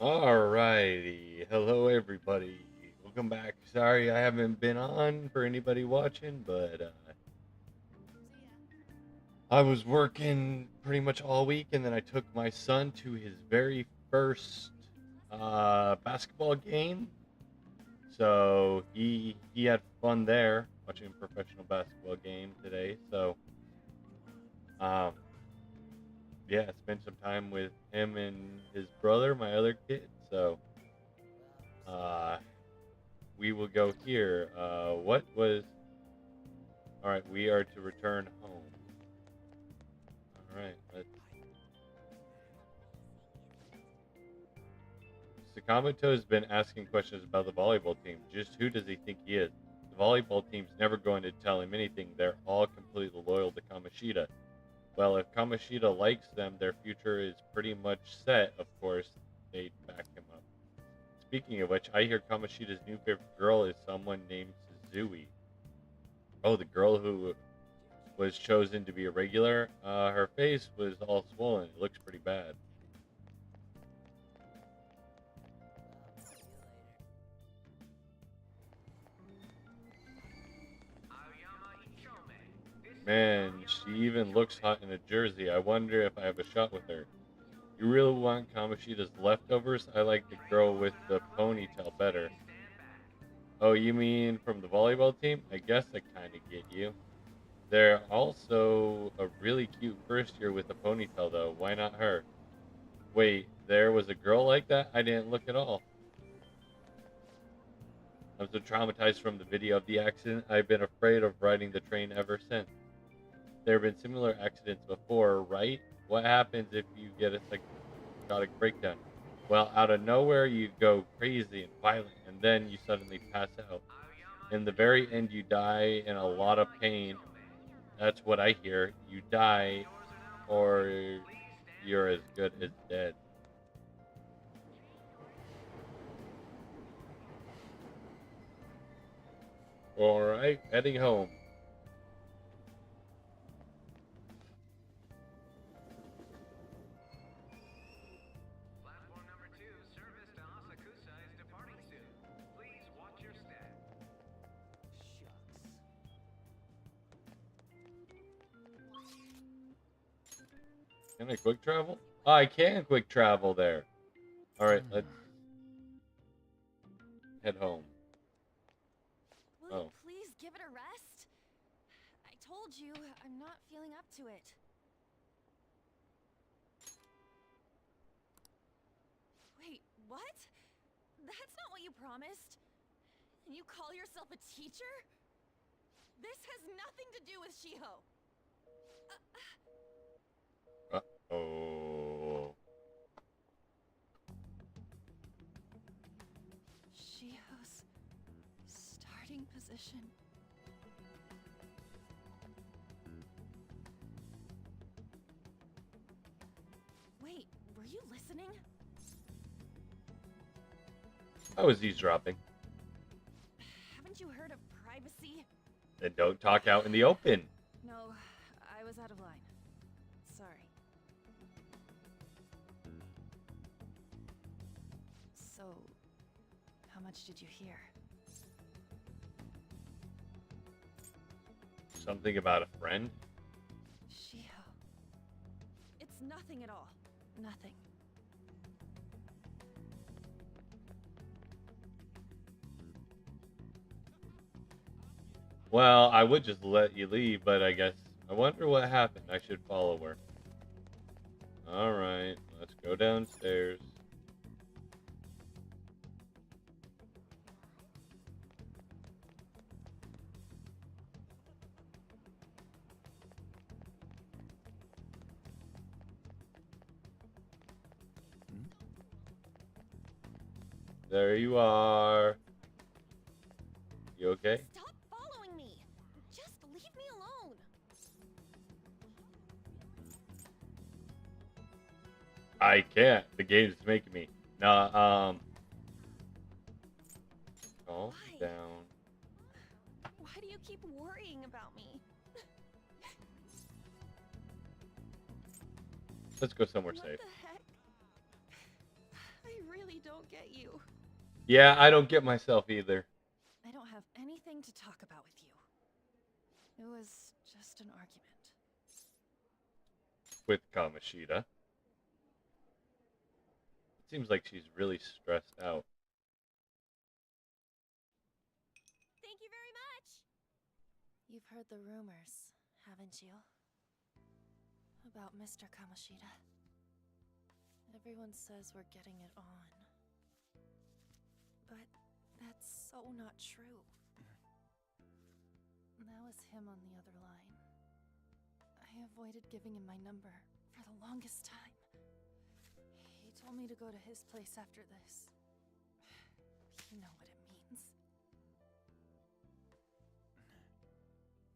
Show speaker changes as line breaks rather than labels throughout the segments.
Alrighty, hello everybody. Welcome back. Sorry I haven't been on for anybody watching, but I was working pretty much all week, and then I took my son to his very first basketball game. So he had fun there watching a professional basketball game today. So um, yeah, spent some time with him and his brother, my other kid. So uh, we will go here. What was All right, we are to return home. All right, Sakamoto has been asking questions about the volleyball team. Just who does he think he is? The volleyball team's never going to tell him anything. They're all completely loyal to Kamoshida. Well, if Kamoshida likes them, their future is pretty much set. Of course, they'd back him up. Speaking of which, I hear Kamoshida's new favorite girl is someone named Suzui. Oh, the girl who was chosen to be a regular. Her face was all swollen. It looks pretty bad. Man, she even looks hot in a jersey. I wonder if I have a shot with her. You really want Kamoshida's leftovers? I like the girl with the ponytail better. Oh, you mean from the volleyball team? I guess I kind of get you. They're also a really cute first year with a ponytail, though. Why not her? Wait, there was a girl like that? I didn't look at all. I'm so traumatized from the video of the accident, I've been afraid of riding the train ever since. There have been similar accidents before, right? What happens if you get a psychotic breakdown? Well, out of nowhere, you go crazy and violent, and then you suddenly pass out. In the very end, you die in a lot of pain. That's what I hear. You die, or you're as good as dead. All right, heading home. Can I quick travel? Oh, I can quick travel there. All right, let's head home.
Will you
Oh,
please give it a rest? I told you I'm not feeling up to it. Wait, what? That's not what you promised. And you call yourself a teacher? This has nothing to do with Shiho.
oh.
Shiho's starting position. Wait, were you listening?
I was eavesdropping.
Haven't you heard of privacy?
Then don't talk out in the open.
No, I was out of line. Sorry. So, how much did you hear?
Something about a friend?
Shiho. It's nothing at all. Nothing.
Well, I would just let you leave, but I guess I wonder what happened. I should follow her. All right, let's go downstairs. There you are. You okay?
Stop following me! Just leave me alone!
I can't. The game's making me. Nah, calm
Why?
down.
Why do you keep worrying about me?
Let's go somewhere
What
safe.
the heck? I really
Yeah, I don't get myself either.
I don't have anything to talk about with you. It was just an argument.
With Kamoshida. It seems like she's really stressed out.
Thank you very much! You've heard the rumors, haven't you? About Mr. Kamoshida. Everyone says we're getting it on. But that's so not true. That was him on the other line. I avoided giving him my number for the longest time. He told me to go to his place after this. You know what it means.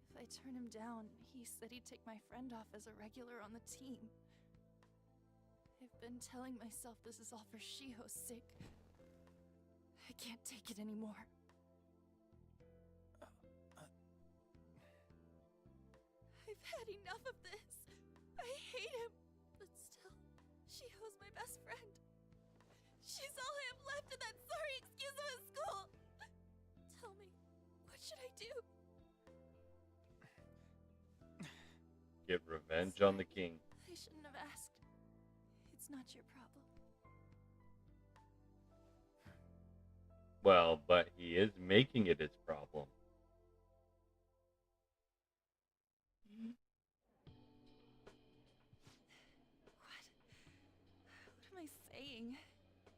If I turn him down, he said he'd take my friend off as a regular on the team. I've been telling myself this is all for Shiho's sake. I can't take it anymore. I've had enough of this. I hate him. But still, Shiho's my best friend. She's all I have left in that sorry excuse of a school. Tell me, what should I do?
Get revenge on the king.
I shouldn't have asked. It's not your problem.
Well, but he is making it his problem.
What am I saying?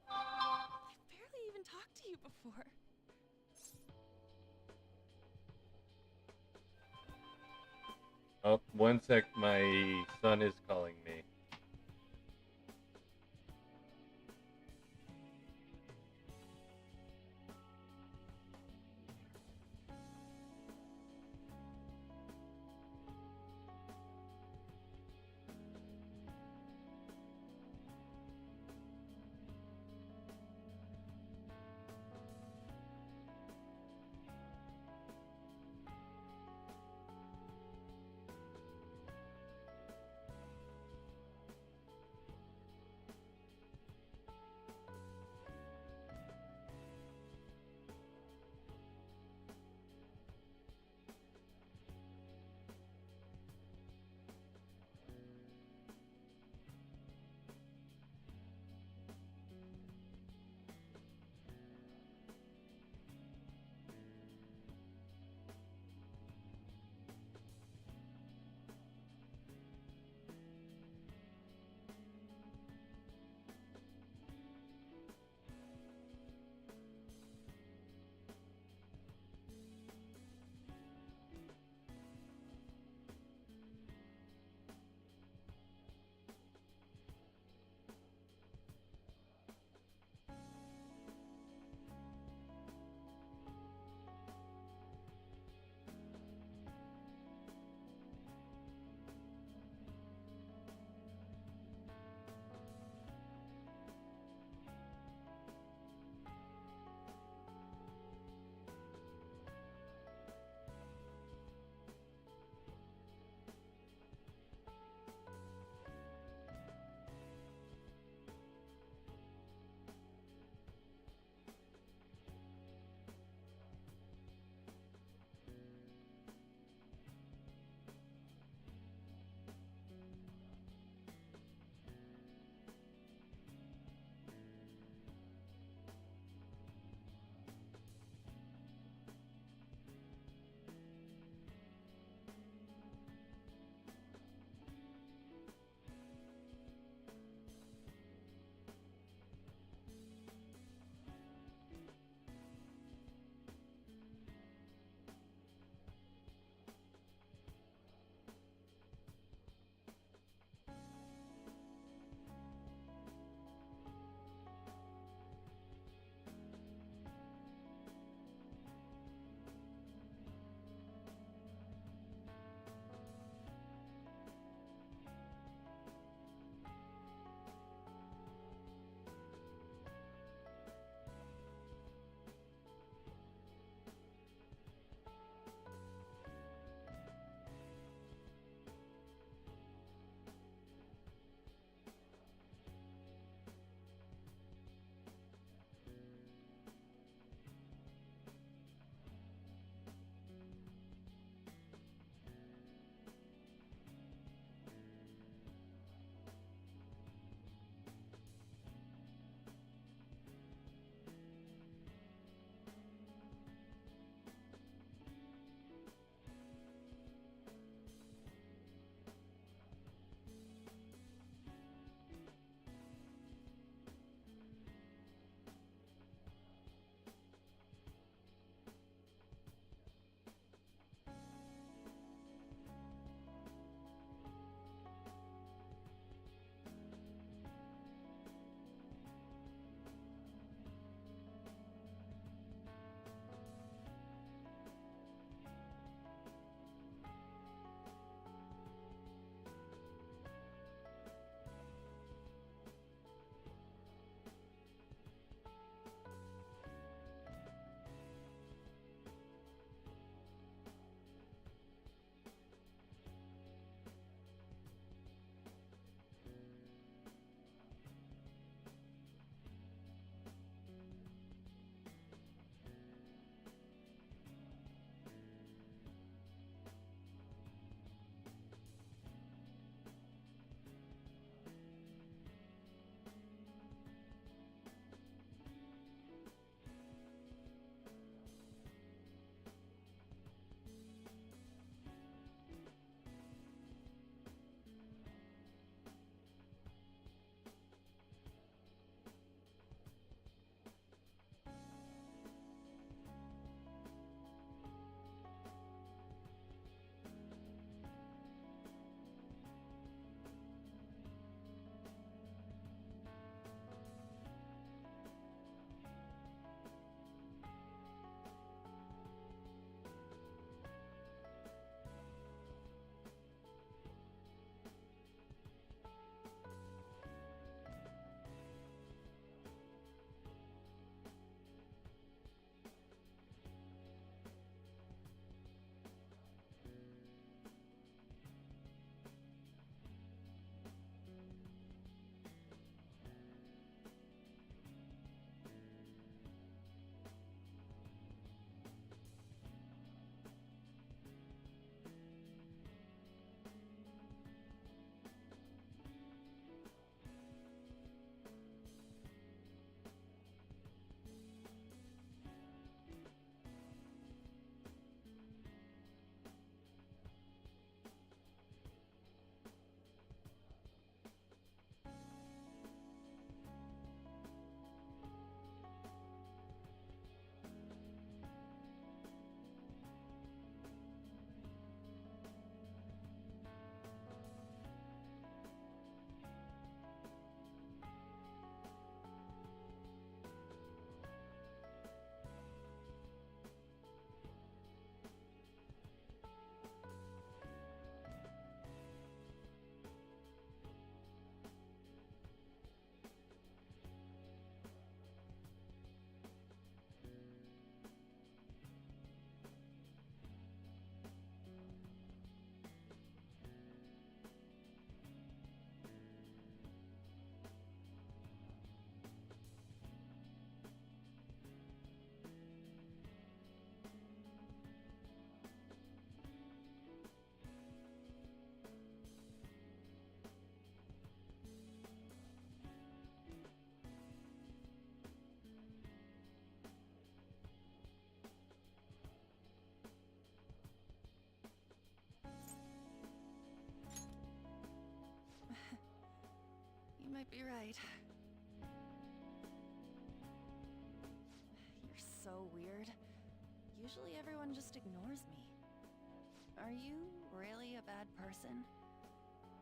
I've barely even talked to you before.
Oh, one sec, my son is calling me.
might be right. You're so weird. Usually everyone just ignores me. Are you really a bad person?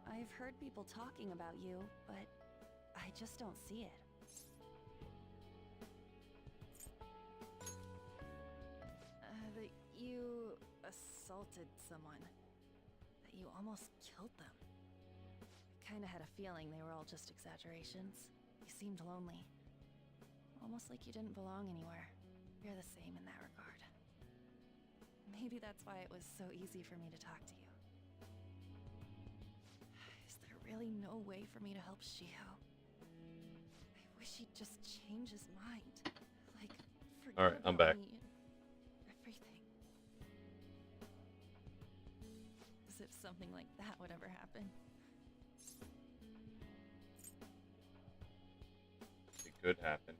I've heard people talking about you, but I just don't see it. That you assaulted someone. That you almost killed them. I kinda had a feeling they were all just exaggerations. You seemed lonely. Almost like you didn't belong anywhere. You're the same in that regard. Maybe that's why it was so easy for me to talk to you. Is there really no way for me to help Shiho? I wish he'd just change his mind. Like, forget
Alright, I'm
about
back.
me and everything. As if something like that would ever happen.
It could happen.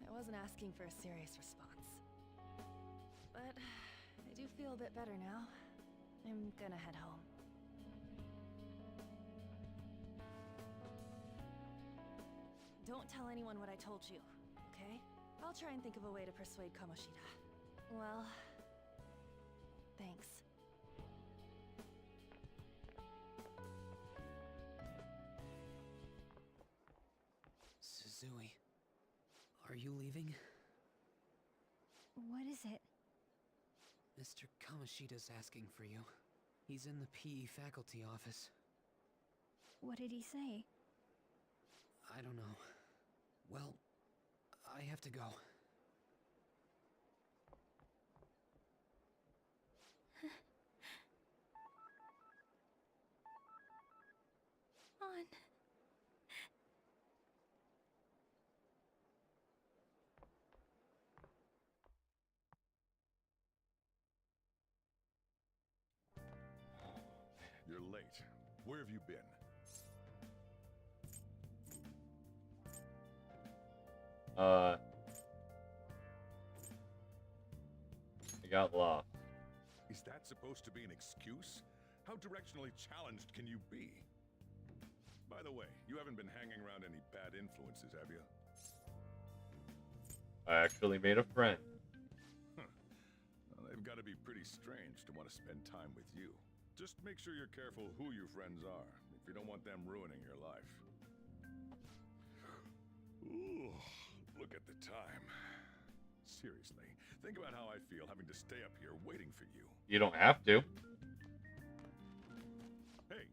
I wasn't asking for a serious response. But I do feel a bit better now. I'm gonna head home. Don't tell anyone what I told you, okay? I'll try and think of a way to persuade Kamoshida. Well, thanks.
Suzui, are you leaving?
What is it?
Mr. Kamoshida's asking for you. He's in the PE faculty office.
What did he say?
I don't know. Well, I have to go.
On.
You're late. Where have you been?
I got lost.
Is that supposed to be an excuse? How directionally challenged can you be? By the way, you haven't been hanging around any bad influences, have you?
I actually made a friend.
Well, they've got to be pretty strange to want to spend time with you. Just make sure you're careful who your friends are, if you don't want them ruining your life. Ooh, look at the time. Seriously, think about how I feel having to stay up here waiting for you.
You don't have to.
Hey,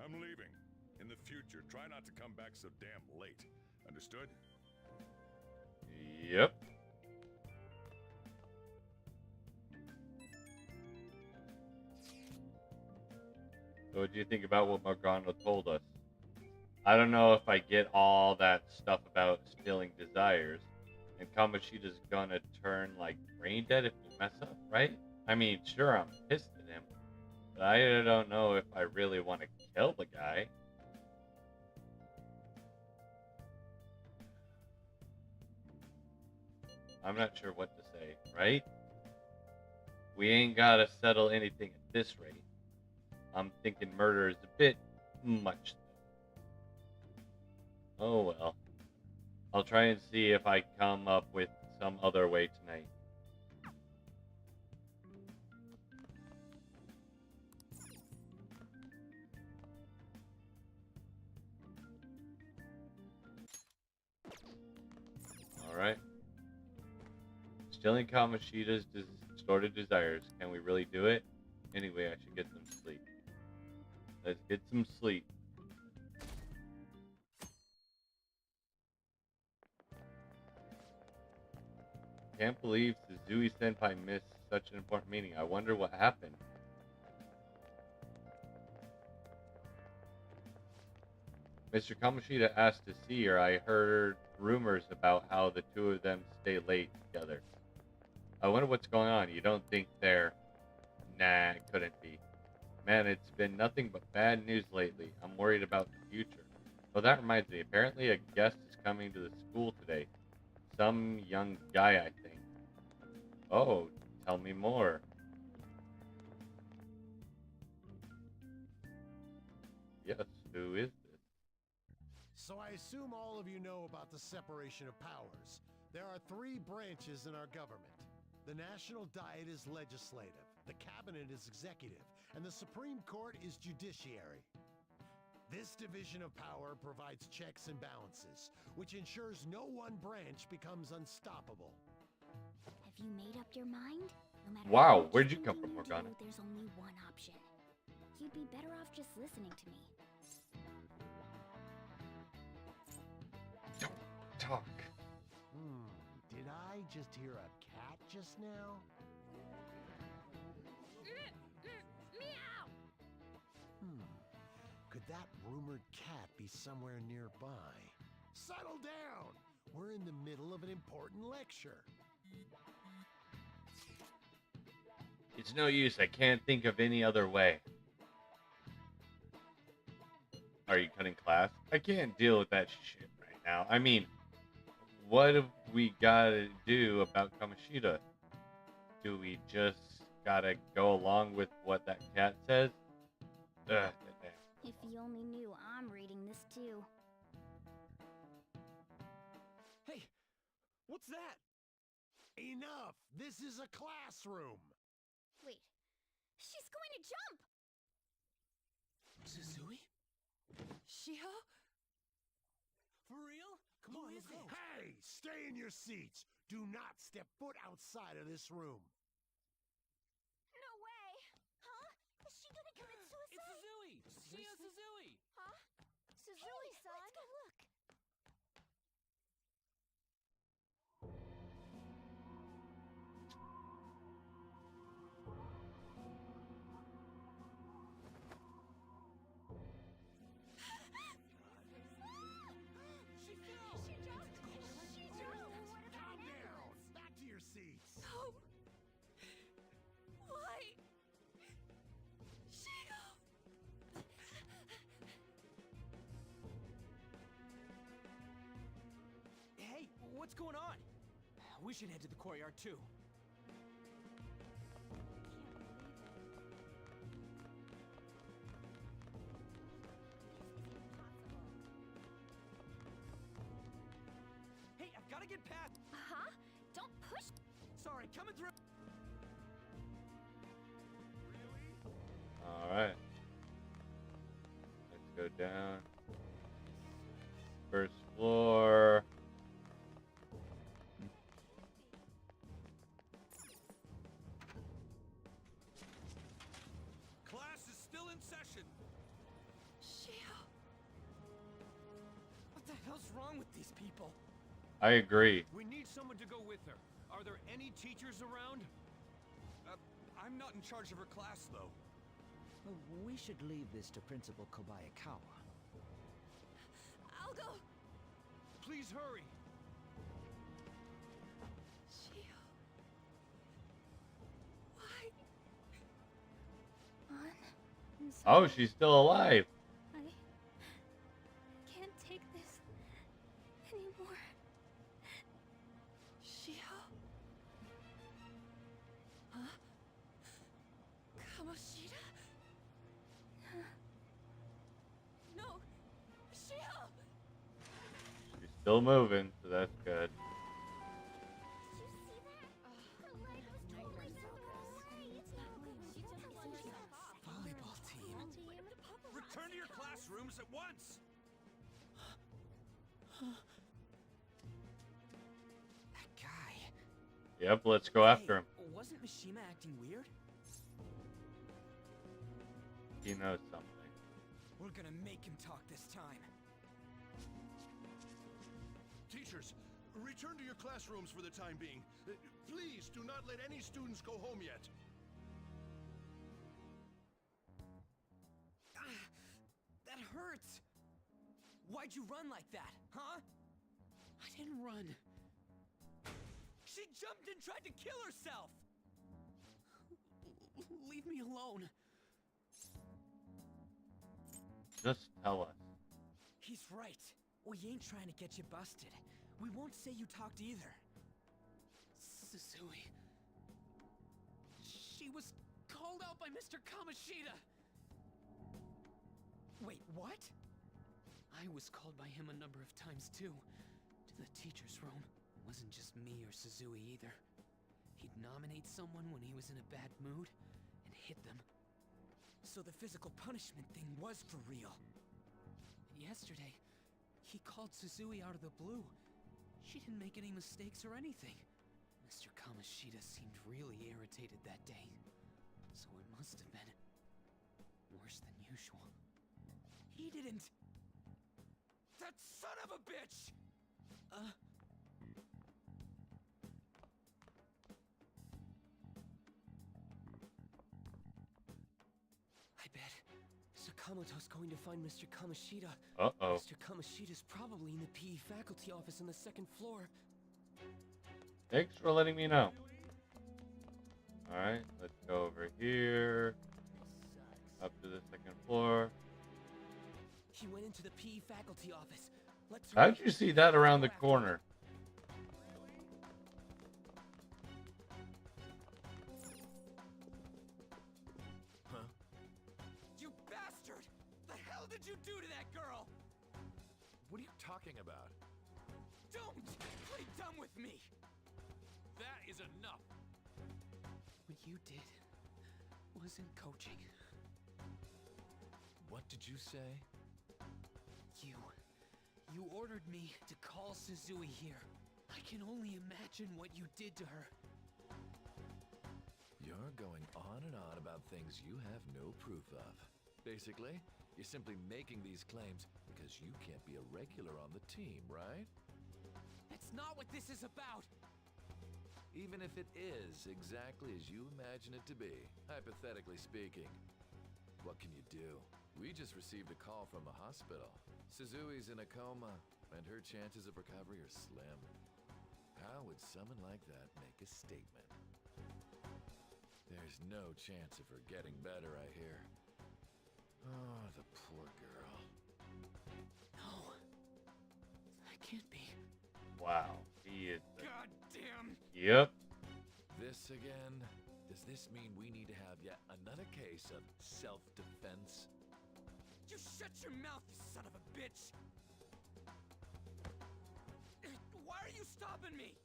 I'm leaving. In the future, try not to come back so damn late. Understood?
Yep. So what do you think about what Morgana told us? I don't know if I get all that stuff about stealing desires. And Kamoshida's gonna turn like brain dead if you mess up, right? I mean, sure, I'm pissed at him. But I don't know if I really want to kill the guy. I'm not sure what to say, right? We ain't gotta settle anything at this rate. I'm thinking murder is a bit much. Oh well. I'll try and see if I come up with some other way tonight. Alright. Stealing Kamoshida's distorted desires. Can we really do it? Anyway, I should get some sleep. Let's get some sleep. Can't believe Suzui Senpai missed such an important meeting. I wonder what happened. Mr. Kamoshida asked to see her. I heard rumors about how the two of them stay late together. I wonder what's going on. You don't think they're... Nah, it couldn't be. Man, it's been nothing but bad news lately. I'm worried about the future. Oh, that reminds me. Apparently a guest is coming to the school today. Some young guy, I think. Oh, tell me more. Yes, who is this?
So I assume all of you know about the separation of powers. There are 3 branches in our government. The National Diet is legislative, the Cabinet is executive, and the Supreme Court is judiciary. This division of power provides checks and balances, which ensures no one branch becomes unstoppable.
Have you made up your mind? No matter
Wow,
how much
where'd you come
thinking
from,
you
Morgana?
do, there's only one option. You'd be better off just listening to me.
Don't talk.
Did I just hear a cat just now?
Meow!
Could that rumored cat be somewhere nearby? Settle down! We're in the middle of an important lecture.
It's no use. I can't think of any other way. Are you cutting class? I can't deal with that shit right now. I mean, what have we gotta do about Kamoshida? Do we just gotta go along with what that cat says? Ugh,
If you only knew I'm reading this too.
Hey, what's that?
Enough! This is a classroom!
Wait, she's going to jump!
Suzui?
Shiho?
For real? Come on, let's go.
Hey! Stay in your seats! Do not step foot outside of this room!
No way! Huh? Is she gonna commit
It's
suicide?
Suzui! Shia Suzui!
Huh? Suzui-san? Let's go look.
She fell!
She jumped! She jumped! What if
Calm
that
down!
happens?
Back to your seats!
No! Why? Shiho!
Hey, what's going on? We should head to the courtyard too. Hey, I've got to get past.
Huh? Don't push.
Sorry, coming through.
Alright. Let's go down. First floor.
Class is still in session.
Shiho!
What the hell's wrong with these people?
I agree.
We need someone to go with her. Are there any teachers around? I'm not in charge of her class, though.
We should leave this to Principal Kobayakawa.
I'll go!
Please hurry.
Shiho. Why?
I'm
Oh,
sorry.
she's still alive.
I can't take this anymore.
Shiho? Huh? Kamoshida? No! Shiho!
She's still moving, so that's good.
Did you see that? Her leg was totally moving away. It's not good. She took it.
Volleyball team.
Return to your classrooms at once.
That guy.
Yep, let's go after him.
Hey, wasn't Mishima acting weird?
He knows something.
We're gonna make him talk this time.
Teachers, return to your classrooms for the time being. Please do not let any students go home yet.
That hurts! Why'd you run like that, huh? I didn't run. She jumped and tried to kill herself! Leave me alone.
Just tell us.
He's right. We ain't trying to get you busted. We won't say you talked either. Suzui. She was called out by Mr. Kamoshida. Wait, what? I was called by him a number of times too. To the teacher's room. It wasn't just me or Suzui either. He'd nominate someone when he was in a bad mood and hit them. So the physical punishment thing was for real. And yesterday, he called Suzui out of the blue. She didn't make any mistakes or anything. Mr. Kamoshida seemed really irritated that day. So it must have been worse than usual. He didn't... That son of a bitch! I bet Sakamoto's going to find Mr. Kamoshida.
Uh-oh.
Mr. Kamoshida's probably in the PE faculty office on the second floor.
Thanks for letting me know. Alright, let's go over here. Up to the second floor.
He went into the PE faculty office. Let's
How'd you see that around the corner?
Huh? You bastard! The hell did you do to that girl?
What are you talking about?
Don't play dumb with me!
That is enough!
What you did wasn't coaching.
What did you say?
You ordered me to call Suzui here. I can only imagine what you did to her.
You're going on and on about things you have no proof of. Basically, you're simply making these claims because you can't be a regular on the team, right?
That's not what this is about!
Even if it is exactly as you imagine it to be, hypothetically speaking. What can you do? We just received a call from the hospital. Suzui's in a coma, and her chances of recovery are slim. How would someone like that make a statement? There's no chance of her getting better, I hear. Oh, the poor girl.
No. That can't be.
Wow, he is.
God damn!
Yep.
This again? Does this mean we need to have yet another case of self-defense?
You shut your mouth, you son of a bitch! Why are you stopping me?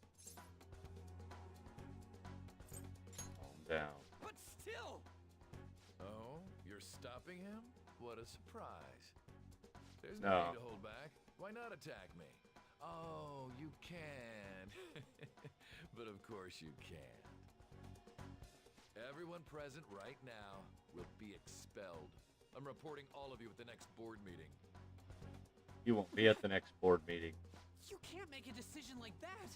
Calm down.
But still!
Oh, you're stopping him? What a surprise. There's
No.
no need to hold back. Why not attack me? Oh, you can. But of course you can't. Everyone present right now will be expelled. I'm reporting all of you at the next board meeting.
You won't be at the next board meeting.
You can't make a decision like that!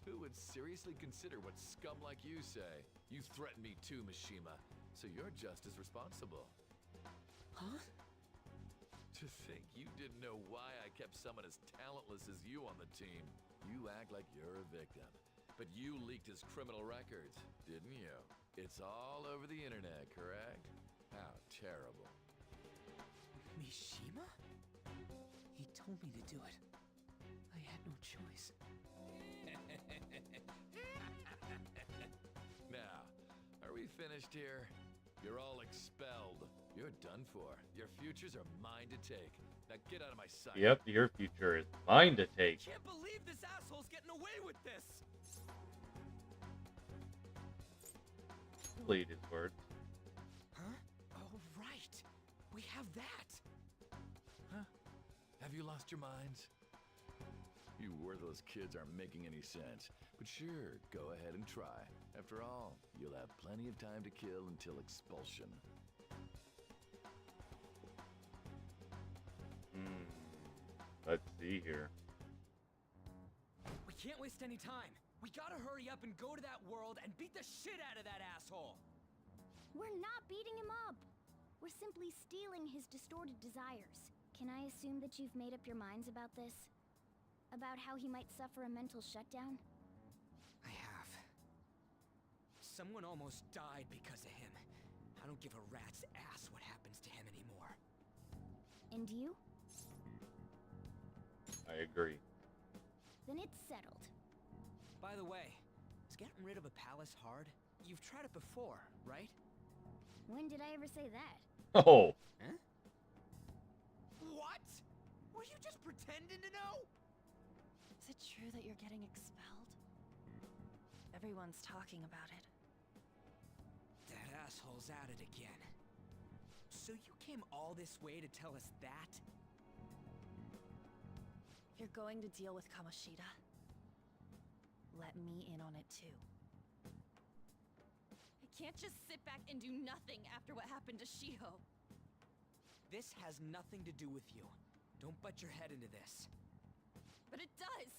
Who would seriously consider what scum like you say? You threatened me too, Mishima, so you're just as responsible.
Huh?
To think you didn't know why I kept someone as talentless as you on the team. You act like you're a victim. But you leaked his criminal records, didn't you? It's all over the internet, correct? How terrible.
Mishima? He told me to do it. I had no choice.
Now, are we finished here? You're all expelled. You're done for. Your futures are mine to take. Now get out of my sight.
Yep, your future is mine to take.
Can't believe this asshole's getting away with this!
Lead his words.
Huh? Oh, right. We have that.
Huh? Have you lost your minds? You worthless kids aren't making any sense. But sure, go ahead and try. After all, you'll have plenty of time to kill until expulsion.
Let's see here.
We can't waste any time. We gotta hurry up and go to that world and beat the shit out of that asshole.
We're not beating him up. We're simply stealing his distorted desires. Can I assume that you've made up your minds about this? About how he might suffer a mental shutdown?
I have. Someone almost died because of him. I don't give a rat's ass what happens to him anymore.
And you?
I agree.
Then it's settled.
By the way, is getting rid of a palace hard? You've tried it before, right?
When did I ever say that?
Oh,
Huh? just pretending to know?
Is it true that you're getting expelled? Everyone's talking about it.
That asshole's at it again. So you came all this way to tell us that?
If you're going to deal with Kamoshida, let me in on it too. I can't just sit back and do nothing after what happened to Shiho.
This has nothing to do with you. Don't butt your head into this.
But it does!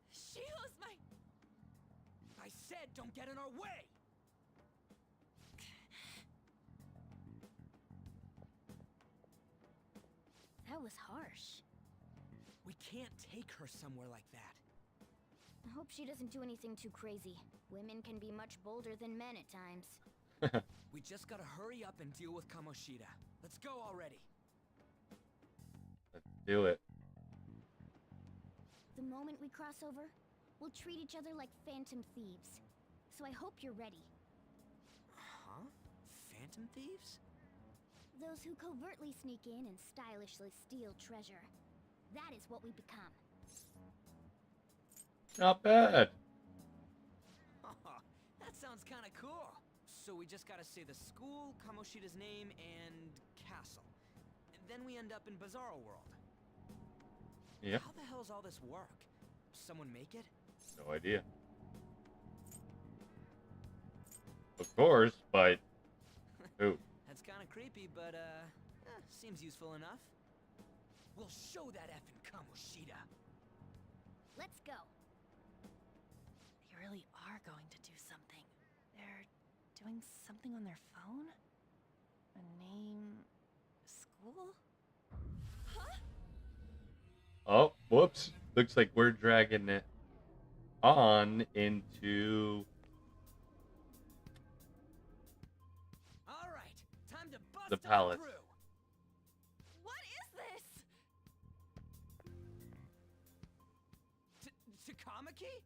Shiho's my...
I said don't get in our way!
That was harsh.
We can't take her somewhere like that.
I hope she doesn't do anything too crazy. Women can be much bolder than men at times.
We just gotta hurry up and deal with Kamoshida. Let's go already.
Let's do it.
The moment we cross over, we'll treat each other like Phantom Thieves. So I hope you're ready.
Huh? Phantom Thieves?
Those who covertly sneak in and stylishly steal treasure. That is what we become.
Not bad.
That sounds kinda cool. So we just gotta say the school, Kamoshida's name, and castle. And then we end up in Bizarro World.
Yep.
How the hell's all this work? Someone make it?
No idea. Of course, but who?
That's kinda creepy, but seems useful enough. We'll show that effing Kamoshida.
Let's go.
They really are going to do something. They're doing something on their phone? A name... school? Huh?
Oh, whoops. Looks like we're dragging it on into
Alright, time to bust
the
on
palace.
through.
What is this?
Takamaki?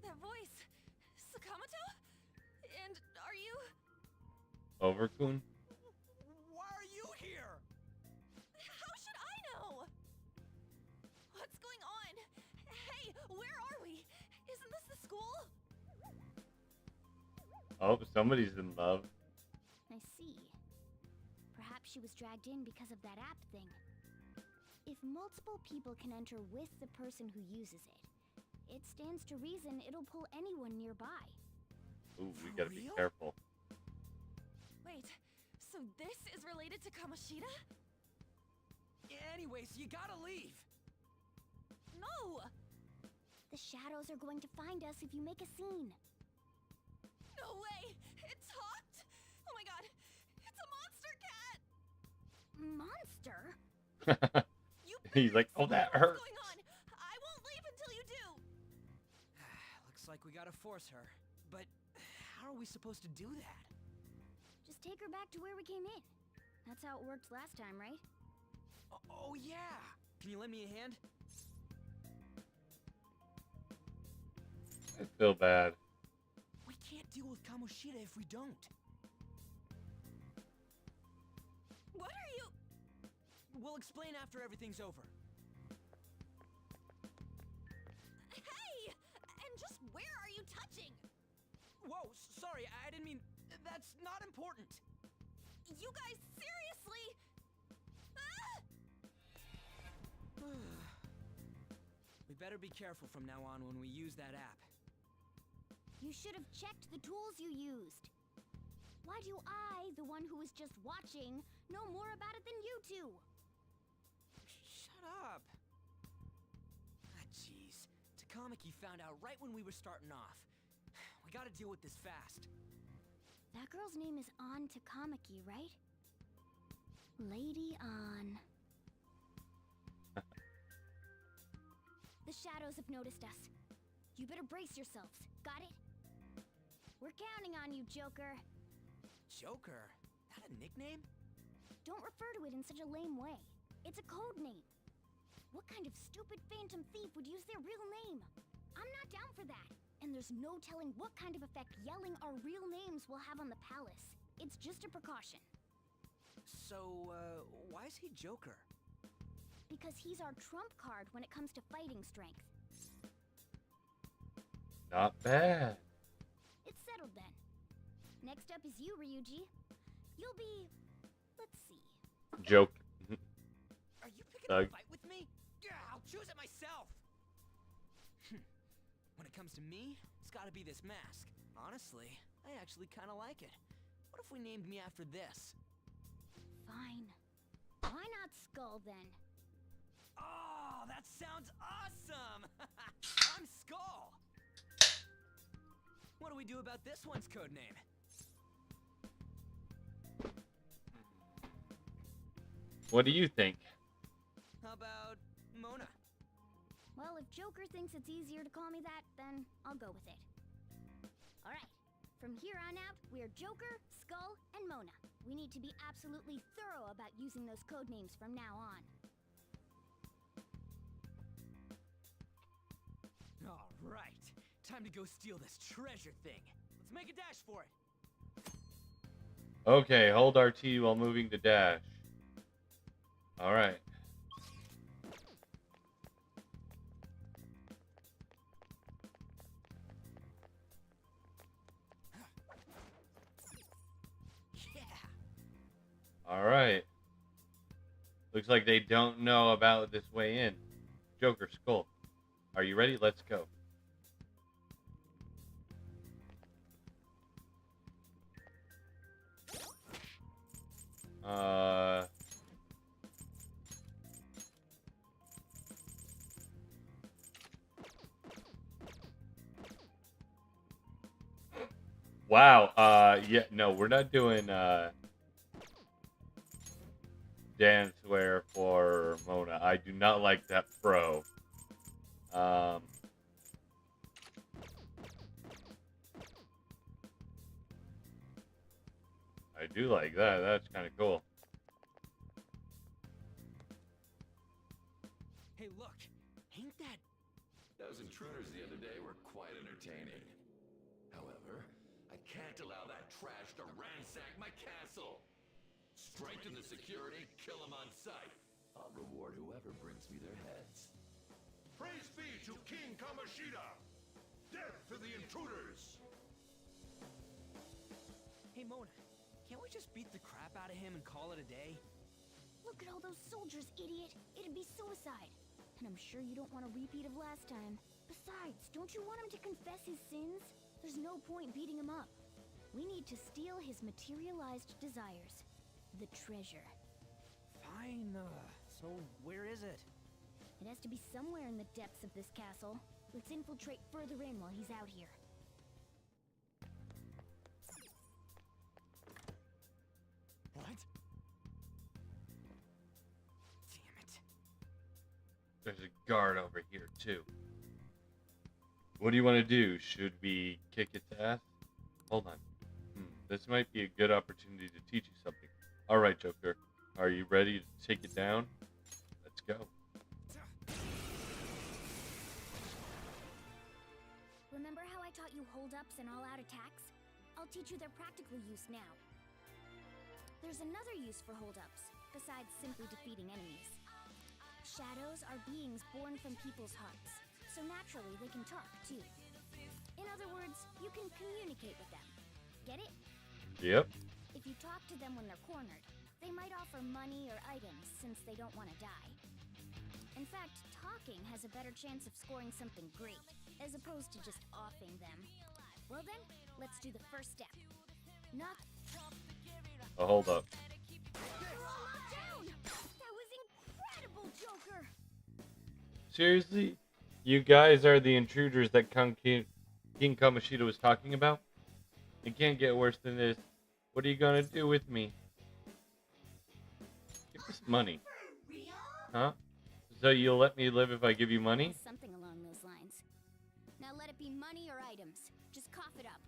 That voice... Sakamoto? And are you...
Overkun.
Why are you here?
How should I know? What's going on? Hey, where are we? Isn't this the school?
Oh, somebody's in love.
I see. Perhaps she was dragged in because of that app thing. If multiple people can enter with the person who uses it, it stands to reason it'll pull anyone nearby.
Ooh, we
For
gotta be
real?
careful.
Wait, so this is related to Kamoshida?
Anyways, you gotta leave.
No!
The shadows are going to find us if you make a scene.
No way! It talked? Oh my god! It's a monster cat!
Monster?
You
He's like,
better
oh, that
explain
hurts.
what's going on! I won't leave until you do!
Looks like we gotta force her. But how are we supposed to do that?
Just take her back to where we came in. That's how it worked last time, right?
Oh yeah! Can you lend me a hand?
I feel bad.
We can't deal with Kamoshida if we don't.
What are you...
We'll explain after everything's over.
Hey! And just where are you touching?
Whoa, sorry, I didn't mean... That's not important.
You guys, seriously? Ah!
We better be careful from now on when we use that app.
You should have checked the tools you used. Why do I, the one who was just watching, know more about it than you two?
Shut up. Ah, jeez. Takamaki found out right when we were starting off. We gotta deal with this fast.
That girl's name is An Takamaki, right? Lady An. The shadows have noticed us. You better brace yourselves. Got it? We're counting on you, Joker.
Joker? That a nickname?
Don't refer to it in such a lame way. It's a code name. What kind of stupid phantom thief would use their real name? I'm not down for that. And there's no telling what kind of effect yelling our real names will have on the palace. It's just a precaution.
So, why is he Joker?
because he's our trump card when it comes to fighting strength.
Not bad.
It's settled then. Next up is you, Ryuji. You'll be... let's see.
Joke.
Are you picking
Doug.
a fight with me? Yeah, I'll choose it myself. When it comes to me, it's gotta be this mask. Honestly, I actually kinda like it. What if we named me after this?
Fine. Why not Skull then?
Oh, that sounds awesome! I'm Skull! What do we do about this one's codename?
What do you think?
How about Mona?
Well, if Joker thinks it's easier to call me that, then I'll go with it. Alright, from here on out, we're Joker, Skull, and Mona. We need to be absolutely thorough about using those codenames from now on.
Alright, time to go steal this treasure thing. Let's make a dash for it.
Okay, hold RT while moving to dash. Alright.
Yeah.
Alright. Looks like they don't know about this way in. Joker, Skull. Are you ready? Let's go. Wow. Yeah, no, we're not doing dancewear for Mona. I do not like that pro. I do like that. That's kind of cool.
Hey, look. Ain't that...
Those intruders the other day were quite entertaining. However, I can't allow that trash to ransack my castle. Strengthen the security, kill them on sight. I'll reward whoever brings me their heads.
Praise be to King Kamoshida! Death to the intruders!
Hey, Mona. Can't we just beat the crap out of him and call it a day?
Look at all those soldiers, idiot! It'd be suicide! And I'm sure you don't want a repeat of last time. Besides, don't you want him to confess his sins? There's no point beating him up. We need to steal his materialized desires. The treasure.
Fine, so where is it?
It has to be somewhere in the depths of this castle. Let's infiltrate further in while he's out here.
What? Damn it.
There's a guard over here, too. What do you want to do? Should we kick its ass? Hold on. This might be a good opportunity to teach you something. Alright, Joker. Are you ready to take it down? Let's go.
Remember how I taught you hold-ups and all-out attacks? I'll teach you their practical use now. There's another use for hold-ups, besides simply defeating enemies. Shadows are beings born from people's hearts, so naturally they can talk, too. In other words, you can communicate with them. Get it?
Yep.
If you talk to them when they're cornered, they might offer money or items since they don't want to die. In fact, talking has a better chance of scoring something great, as opposed to just offing them. Well then, let's do the first step. Knock.
Oh, hold up.
You're all knocked down! That was incredible, Joker!
Seriously? You guys are the intruders that King Kamoshida was talking about? It can't get worse than this. What are you gonna do with me? Give us money. Huh? So you'll let me live if I give you money?
Something along those lines. Now let it be money or items. Just cough it up.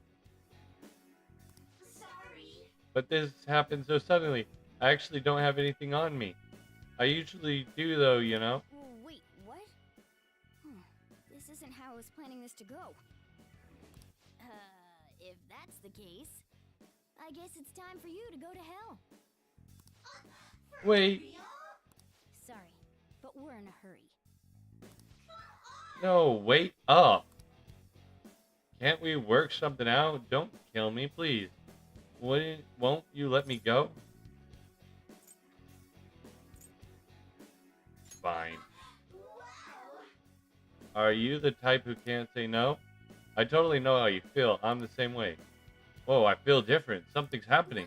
Sorry.
But this happened so suddenly. I actually don't have anything on me. I usually do though, you know?
Wait, what? This isn't how I was planning this to go. If that's the case, I guess it's time for you to go to hell.
Wait.
Sorry. but we're in a hurry.
No, wait up. Can't we work something out? Don't kill me, please. Won't you let me go? Fine. Are you the type who can't say no? I totally know how you feel. I'm the same way. Whoa, I feel different. Something's happening.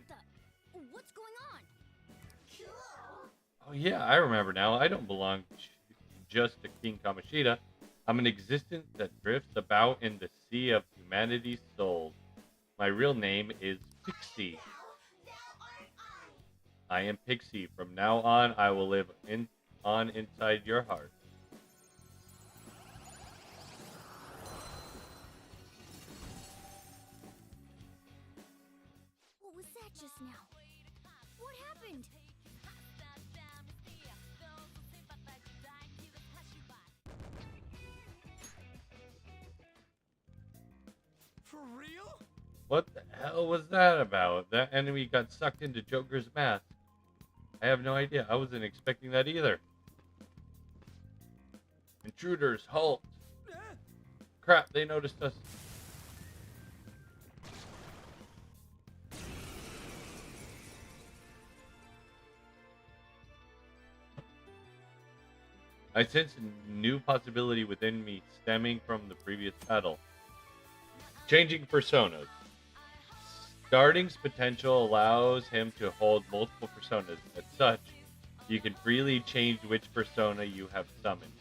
What's going on?
Oh yeah, I remember now. I don't belong just to King Kamoshida. I'm an existence that drifts about in the sea of humanity's souls. My real name is Pixie. I am Pixie. From now on, I will live inside your heart.
What was that just now? What happened?
For real?
What the hell was that about? That enemy got sucked into Joker's mask. I have no idea. I wasn't expecting that either. Intruders, halt! Crap, they noticed us. I sense a new possibility within me stemming from the previous battle. Changing personas. Starting's potential allows him to hold multiple personas. As such, you can freely change which persona you have summoned.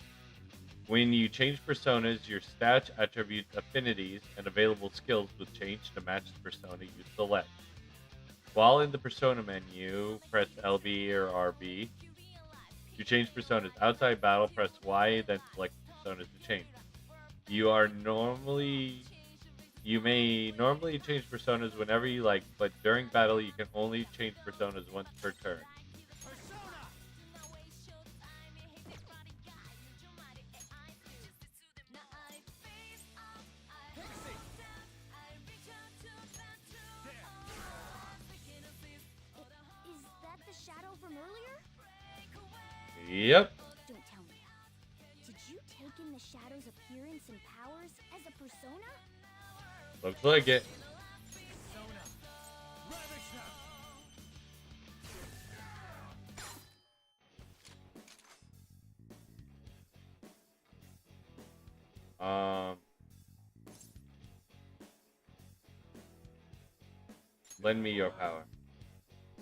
When you change personas, your stats, attributes, affinities, and available skills will change to match the persona you select. While in the persona menu, press LB or RB. To change personas outside battle, press Y, then select personas to change. You may normally change personas whenever you like, but during battle you can only change personas once per turn.
Is that the shadow from earlier?
Yep.
Don't tell me. Did you take in the shadow's appearance and powers as a persona?
Looks like it. Lend me your power.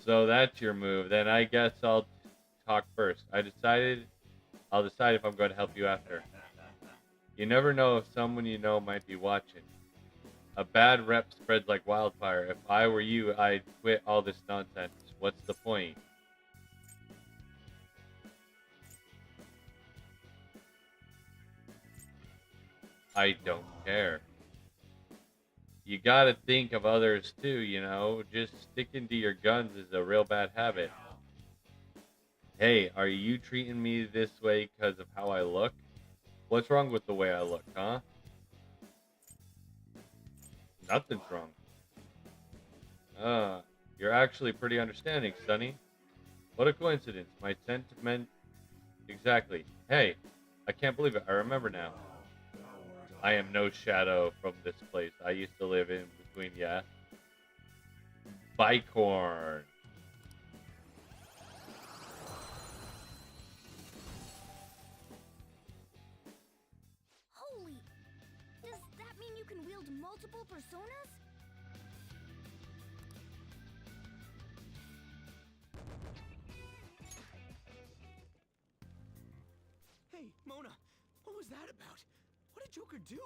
So that's your move. Then I guess I'll talk first. I'll decide if I'm going to help you after. You never know if someone you know might be watching. A bad rep spreads like wildfire. If I were you, I'd quit all this nonsense. What's the point? I don't care. You gotta think of others too, you know. Just sticking to your guns is a real bad habit. Hey, are you treating me this way because of how I look? What's wrong with the way I look, huh? Nothing's wrong. You're actually pretty understanding, Sonny. What a coincidence. My sentiment... Exactly. Hey, I can't believe it. I remember now. I am no shadow from this place. I used to live in between, yeah. Bicorn.
Holy! Does that mean you can wield multiple personas?
Hey, Mona, what was that about? What did Joker do?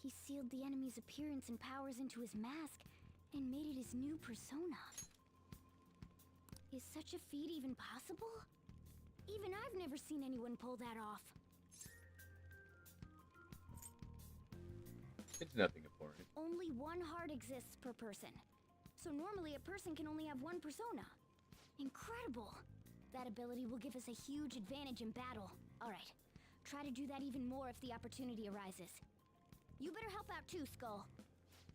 He sealed the enemy's appearance and powers into his mask and made it his new persona. Is such a feat even possible? Even I've never seen anyone pull that off.
It's nothing important.
Only one heart exists per person. So normally a person can only have one persona. Incredible! That ability will give us a huge advantage in battle. Alright, try to do that even more if the opportunity arises. You better help out too, Skull.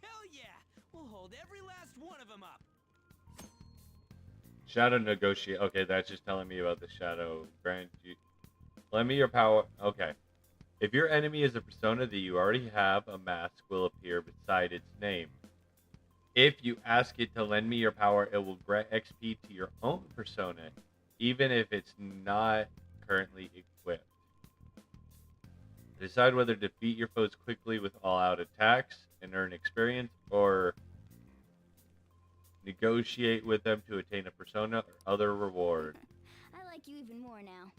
Hell yeah! We'll hold every last one of them up!
Shadow negotiate. Okay, that's just telling me about the shadow. Grant you. Lend me your power. Okay. If your enemy is a persona that you already have, a mask will appear beside its name. If you ask it to lend me your power, it will grant XP to your own persona, even if it's not currently equipped. Decide whether to defeat your foes quickly with all-out attacks and earn experience, or negotiate with them to attain a persona or other reward.
I like you even more now.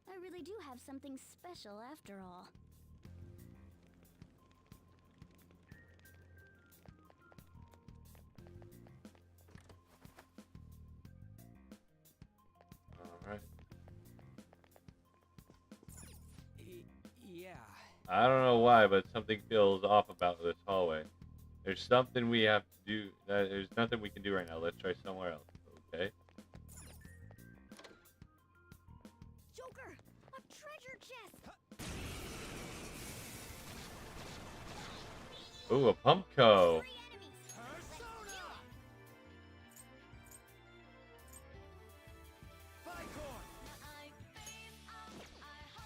I really do have something special after all.
Alright.
Yeah.
I don't know why, but something feels off about this hallway. There's something we have to do. There's nothing we can do right now. Let's try somewhere else. Okay.
Joker, a treasure chest!
Ooh, a Pumpko.
3 enemies!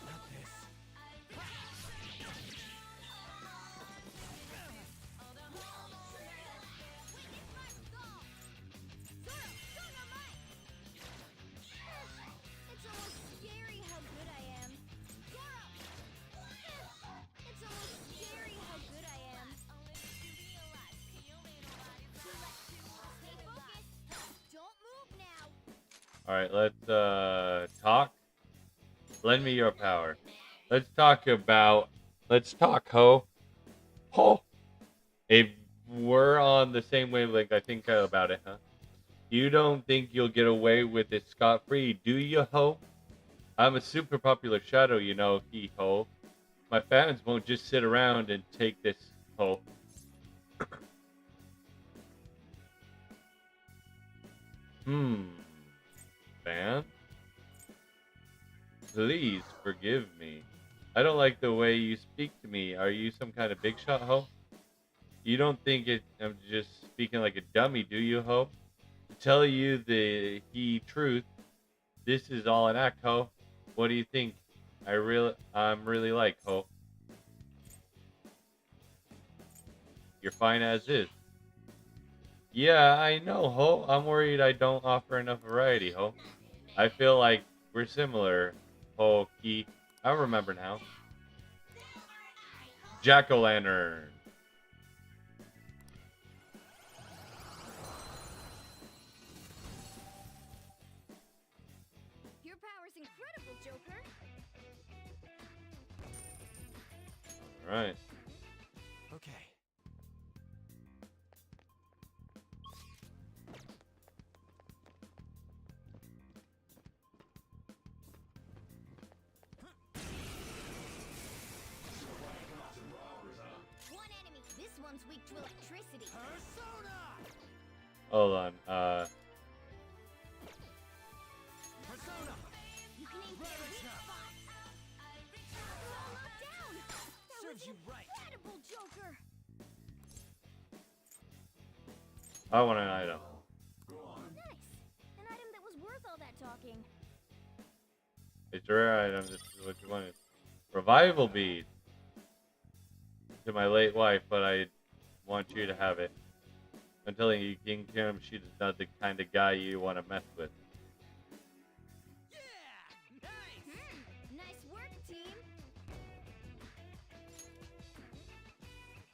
Not this.
It's almost scary how good I am. It's almost scary how good I am. Stay focused. Don't move now.
Alright, let's talk. Lend me your power. Let's talk, ho. Ho! If we're on the same wavelength, I think about it, huh? You don't think you'll get away with it scot-free, do you, ho? I'm a super popular shadow, you know, ho. My fans won't just sit around and take this, ho. Fan? Please forgive me. I don't like the way you speak to me. Are you some kind of big shot, ho? You don't think I'm just speaking like a dummy, do you, ho? To tell you the truth, this is all an act, ho. What do you think? I'm really like, ho. You're fine as is. Yeah, I know, ho. I'm worried I don't offer enough variety, ho. I feel like we're similar, ho, Key. I remember now. Jack-o'-lantern.
Your power's incredible, Joker.
Alright.
Okay.
One enemy. This one's weak to electricity.
Persona!
Hold on.
Persona!
You can aim for the weak spot. Lock down. That
Serves
was
you right.
incredible, Joker.
I want an item.
Nice. An item that was worth all that talking.
It's a rare item. This is what you wanted. Revival bead. To my late wife, but I want you to have it. I'm telling you, King Kim, she's not the kind of guy you want to mess with.
Yeah! Nice!
Nice work, team.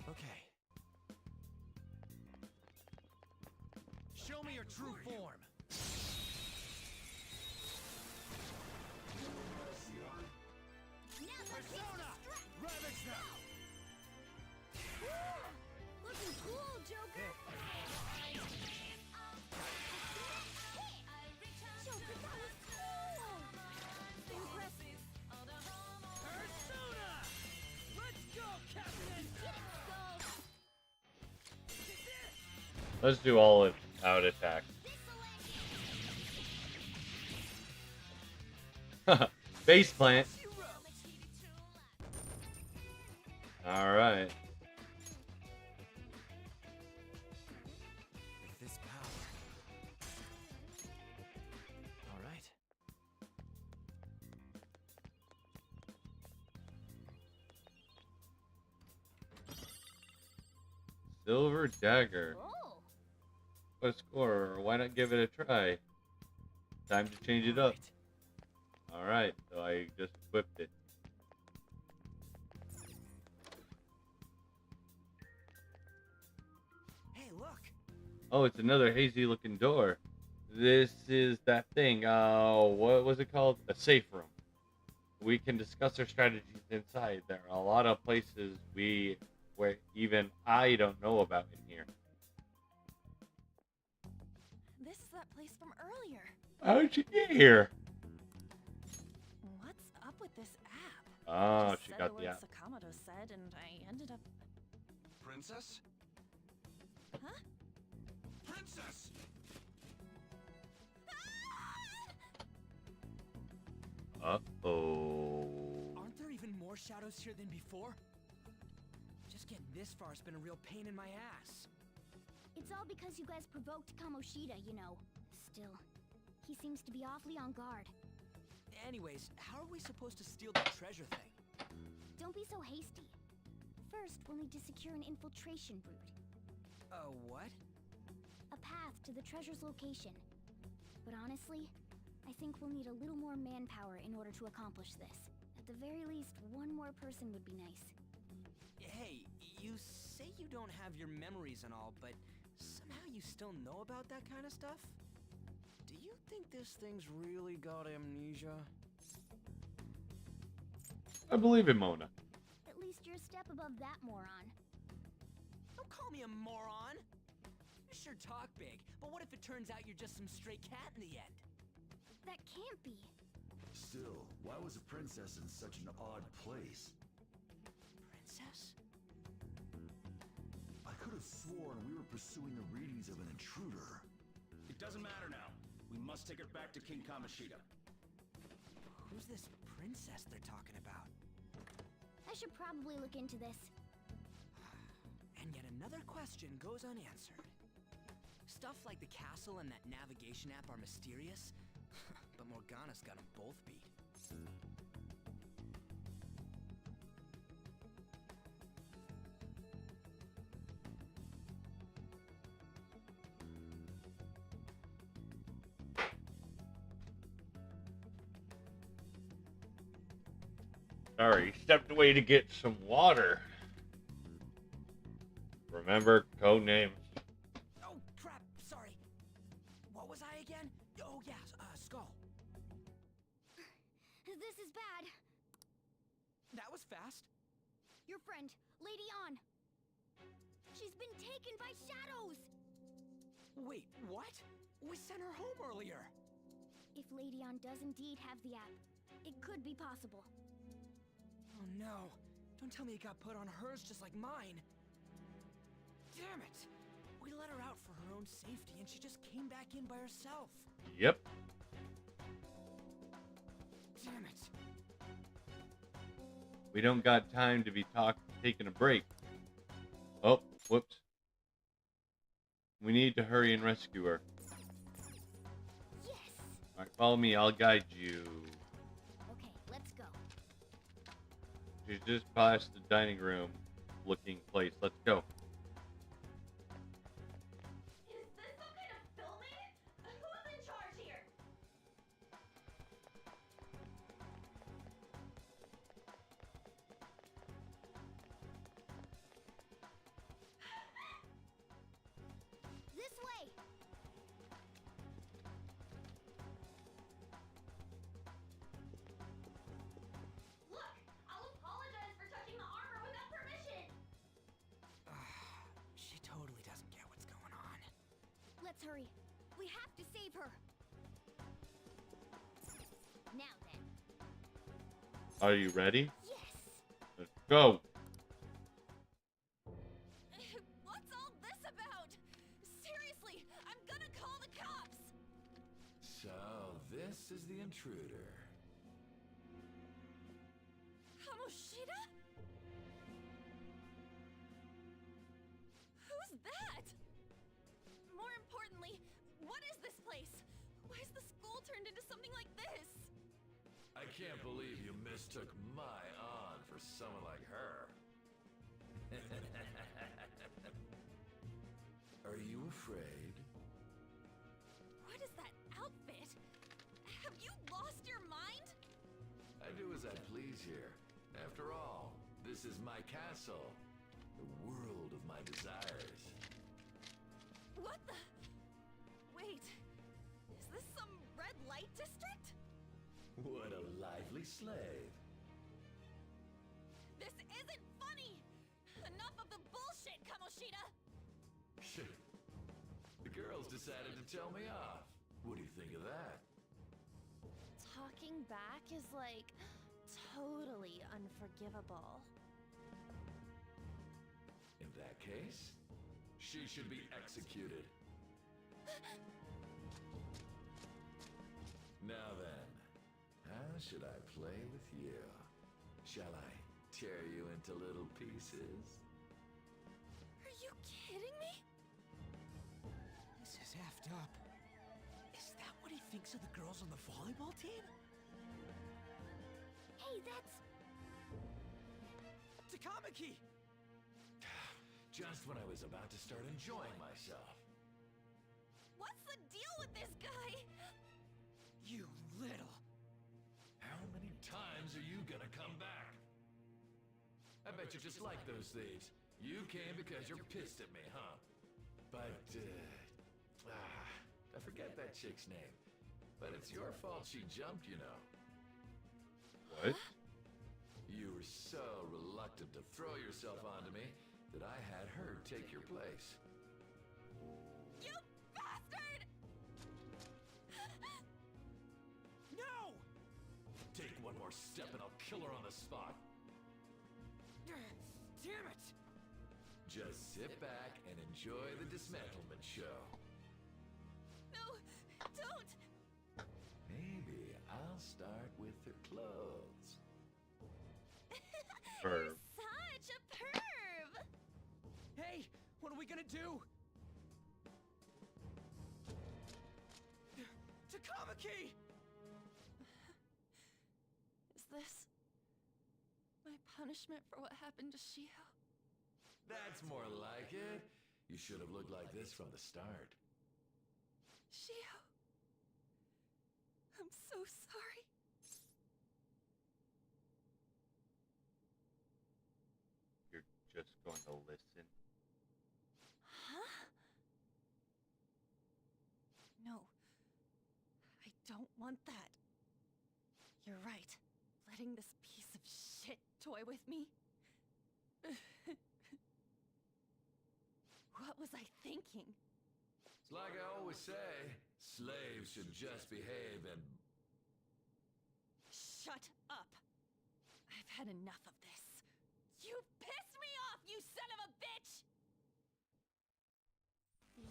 Okay. Show me your true form.
Now let's
Persona! Ravage them!
looking cool, Joker. Joker, that was cool. Impressive.
Persona! Let's go, Captain!
Get it, Skull.
Let's do all out attack. Face plant. Alright.
With this power,
Silver dagger.
Oh,
What a score. Why not give it a try? Time to change it up. Alright, so I just equipped it.
Hey, look.
Oh, it's another hazy looking door. This is that thing. What was it called? A safe room. We can discuss our strategies inside. There are a lot of places where even I don't know about in here.
This is that place from earlier.
How'd you get here?
What's up with this app?
Oh,
Just
she
said
got
the
the
word
app.
Sakamoto said, and I ended up.
Princess?
Huh?
Princess!
Uh-oh.
Aren't there even more shadows here than before? Just getting this far has been a real pain in my ass.
it's all because you guys provoked Kamoshida, you know. Still, he seems to be awfully on guard.
Anyways, how are we supposed to steal the treasure thing?
Don't be so hasty. First, we'll need to secure an infiltration route.
What?
A path to the treasure's location. But honestly, I think we'll need a little more manpower in order to accomplish this. At the very least, one more person would be nice.
Hey, you say you don't have your memories and all, but somehow you still know about that kind of stuff? Do you think this thing's really got amnesia?
I believe in Mona.
At least you're a step above that moron.
Don't call me a moron! You sure talk big, but what if it turns out you're just some stray cat in the end?
That can't be.
Still, why was a princess in such an odd place?
Princess?
I could have sworn we were pursuing the readings of an intruder.
It doesn't matter now. We must take her back to King Kamoshida.
Who's this princess they're talking about?
I should probably look into this.
And yet another question goes unanswered. Stuff like the castle and that navigation app are mysterious, but Morgana's got them both beat.
Sorry, stepped away to get some water. Remember, code names.
Oh, crap, sorry. What was I again? Oh, yeah, Skull.
This is bad.
That was fast.
Your friend, Lady An. She's been taken by shadows!
Wait, what? We sent her home earlier.
If Lady An does indeed have the app, it could be possible.
Oh no, don't tell me it got put on hers just like mine. Damn it! We let her out for her own safety and she just came back in by herself.
Yep.
Damn it.
We don't got time to be taking a break. Oh, whoops. We need to hurry and rescue her.
Yes!
Alright, follow me, I'll guide you.
Okay, let's go.
She's just past the dining room looking place. Let's go.
Is this some kind of filming? Who's in charge here?
This way!
Look, I'll apologize for touching the armor without permission.
She totally doesn't get what's going on.
Let's hurry. We have to save her. Now then.
Are you ready?
Yes!
Let's go.
What's all this about? Seriously, I'm gonna call the cops.
So, this is the intruder.
Kamoshida? Who's that? More importantly, what is this place? Why is the school turned into something like this?
I can't believe you mistook my aunt for someone like her.
Have you lost your mind?
I do as I please here. After all, this is my castle. The world of my desires.
What the? Wait, is this some red light district?
What a lively slave.
This isn't funny! Enough of the bullshit, Kamoshida!
The girls decided to tell me off. What do you think of that?
Talking back is like totally unforgivable.
In that case, she should be executed. Now then, how should I play with you? Shall I tear you into little pieces?
Are you kidding me?
This is effed up. Is that what he thinks of the girls on the volleyball team?
Hey, that's...
Takamaki!
Just when I was about to start enjoying myself.
What's the deal with this guy?
You little...
How many times are you gonna come back? I bet you just like those thieves. You came because you're pissed at me, huh? But, I forget that chick's name. But it's your fault she jumped, you know.
What?
You were so reluctant to throw yourself onto me that I had her take your place.
You bastard!
No!
Take one more step and I'll kill her on the spot.
Damn it!
Just sit back and enjoy the dismantlement show.
No, don't!
Maybe I'll start with her clothes.
You're such a perv!
Hey, what are we gonna do? Takamaki!
Is this my punishment for what happened to Shiho?
That's more like it. You should have looked like this from the start.
Shiho, I'm so sorry.
You're just going to listen.
Huh? No, I don't want that. You're right. Letting this piece of shit toy with me. What was I thinking?
It's like I always say, slaves should just behave and...
Shut up! I've had enough of this. You pissed me off, you son of a bitch!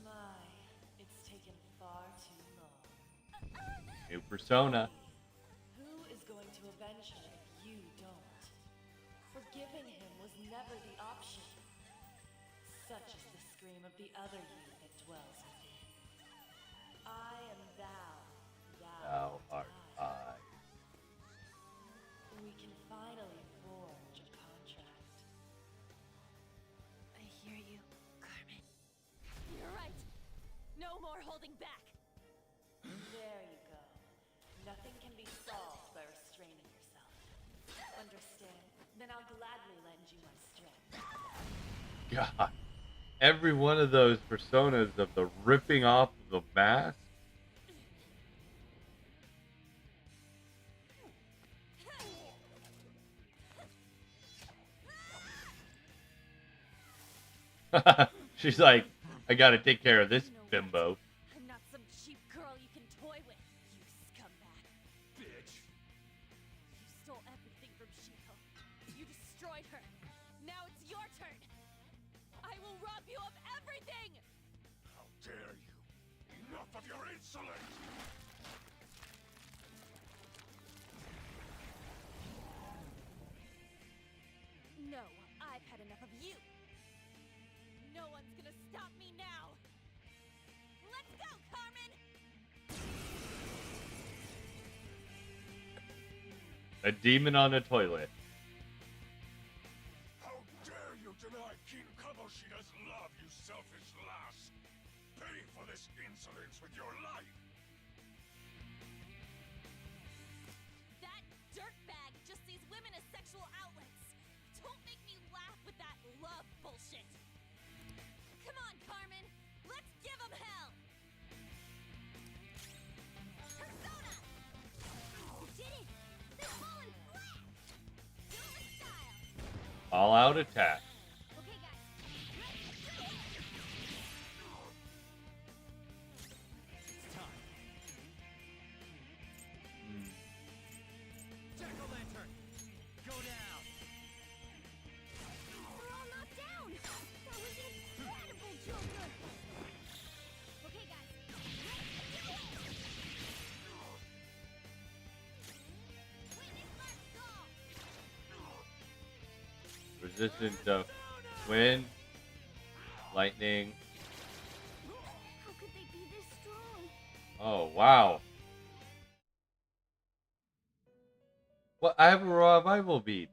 My, it's taken far too long.
New persona.
Who is going to avenge him if you don't? Forgiving him was never the option. Such is the scream of the other you that dwells within. I am thou,
Thou art I.
We can finally forge a contract.
I hear you, Carmen. You're right. No more holding back.
There you go. Nothing can be solved by restraining yourself. Understand? Then I'll gladly lend you my strength.
God. Every one of those personas of the ripping off of the mask. She's like, I gotta take care of this bimbo.
I'm not some cheap girl you can toy with, you scumbag.
Bitch!
You stole everything from Shiho. You destroyed her. Now it's your turn. I will rob you of everything!
How dare you! Enough of your insolence!
No, I've had enough of you. No one's gonna stop me now. Let's go, Carmen!
A demon on a toilet.
How dare you deny King Kamoshida's love, you selfish lass! Pay for this insolence with your life!
love bullshit. Come on, Carmen. Let's give them hell. Persona! You did it! They're falling flat! Do it with style!
All out attack.
Okay, guys.
It's time. Jack-o'-lantern, go down.
We're all knocked down! That was incredible, Joker! Okay, guys. Witness last call!
Resistant to wind, lightning.
How could they be this strong?
Oh, wow. What? I have a revival bead.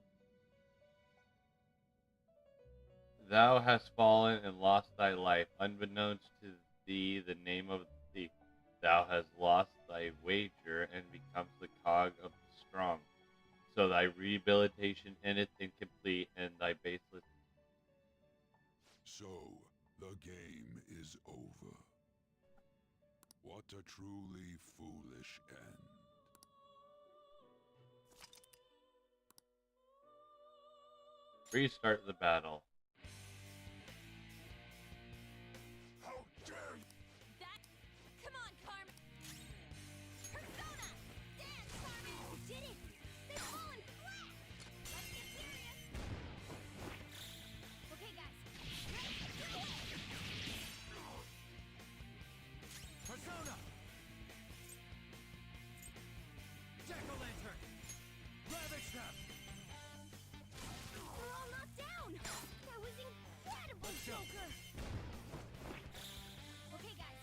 Thou hast fallen and lost thy life. Unbeknownst to thee, the name of thee. Thou hast lost thy wager and becomes the cog of the strong. So thy rehabilitation endeth incomplete, and thy baseless.
So, the game is over. What a truly foolish end.
Restart the battle.
How dare you!
That. Come on, Carmen. Persona! Dance, Carmen! You did it! They've fallen flat! Let's get serious!
Okay, guys.
Persona! Jack-o'-lantern, ravage them.
We're all knocked down! That was incredible,
Let's go.
Joker! Okay, guys.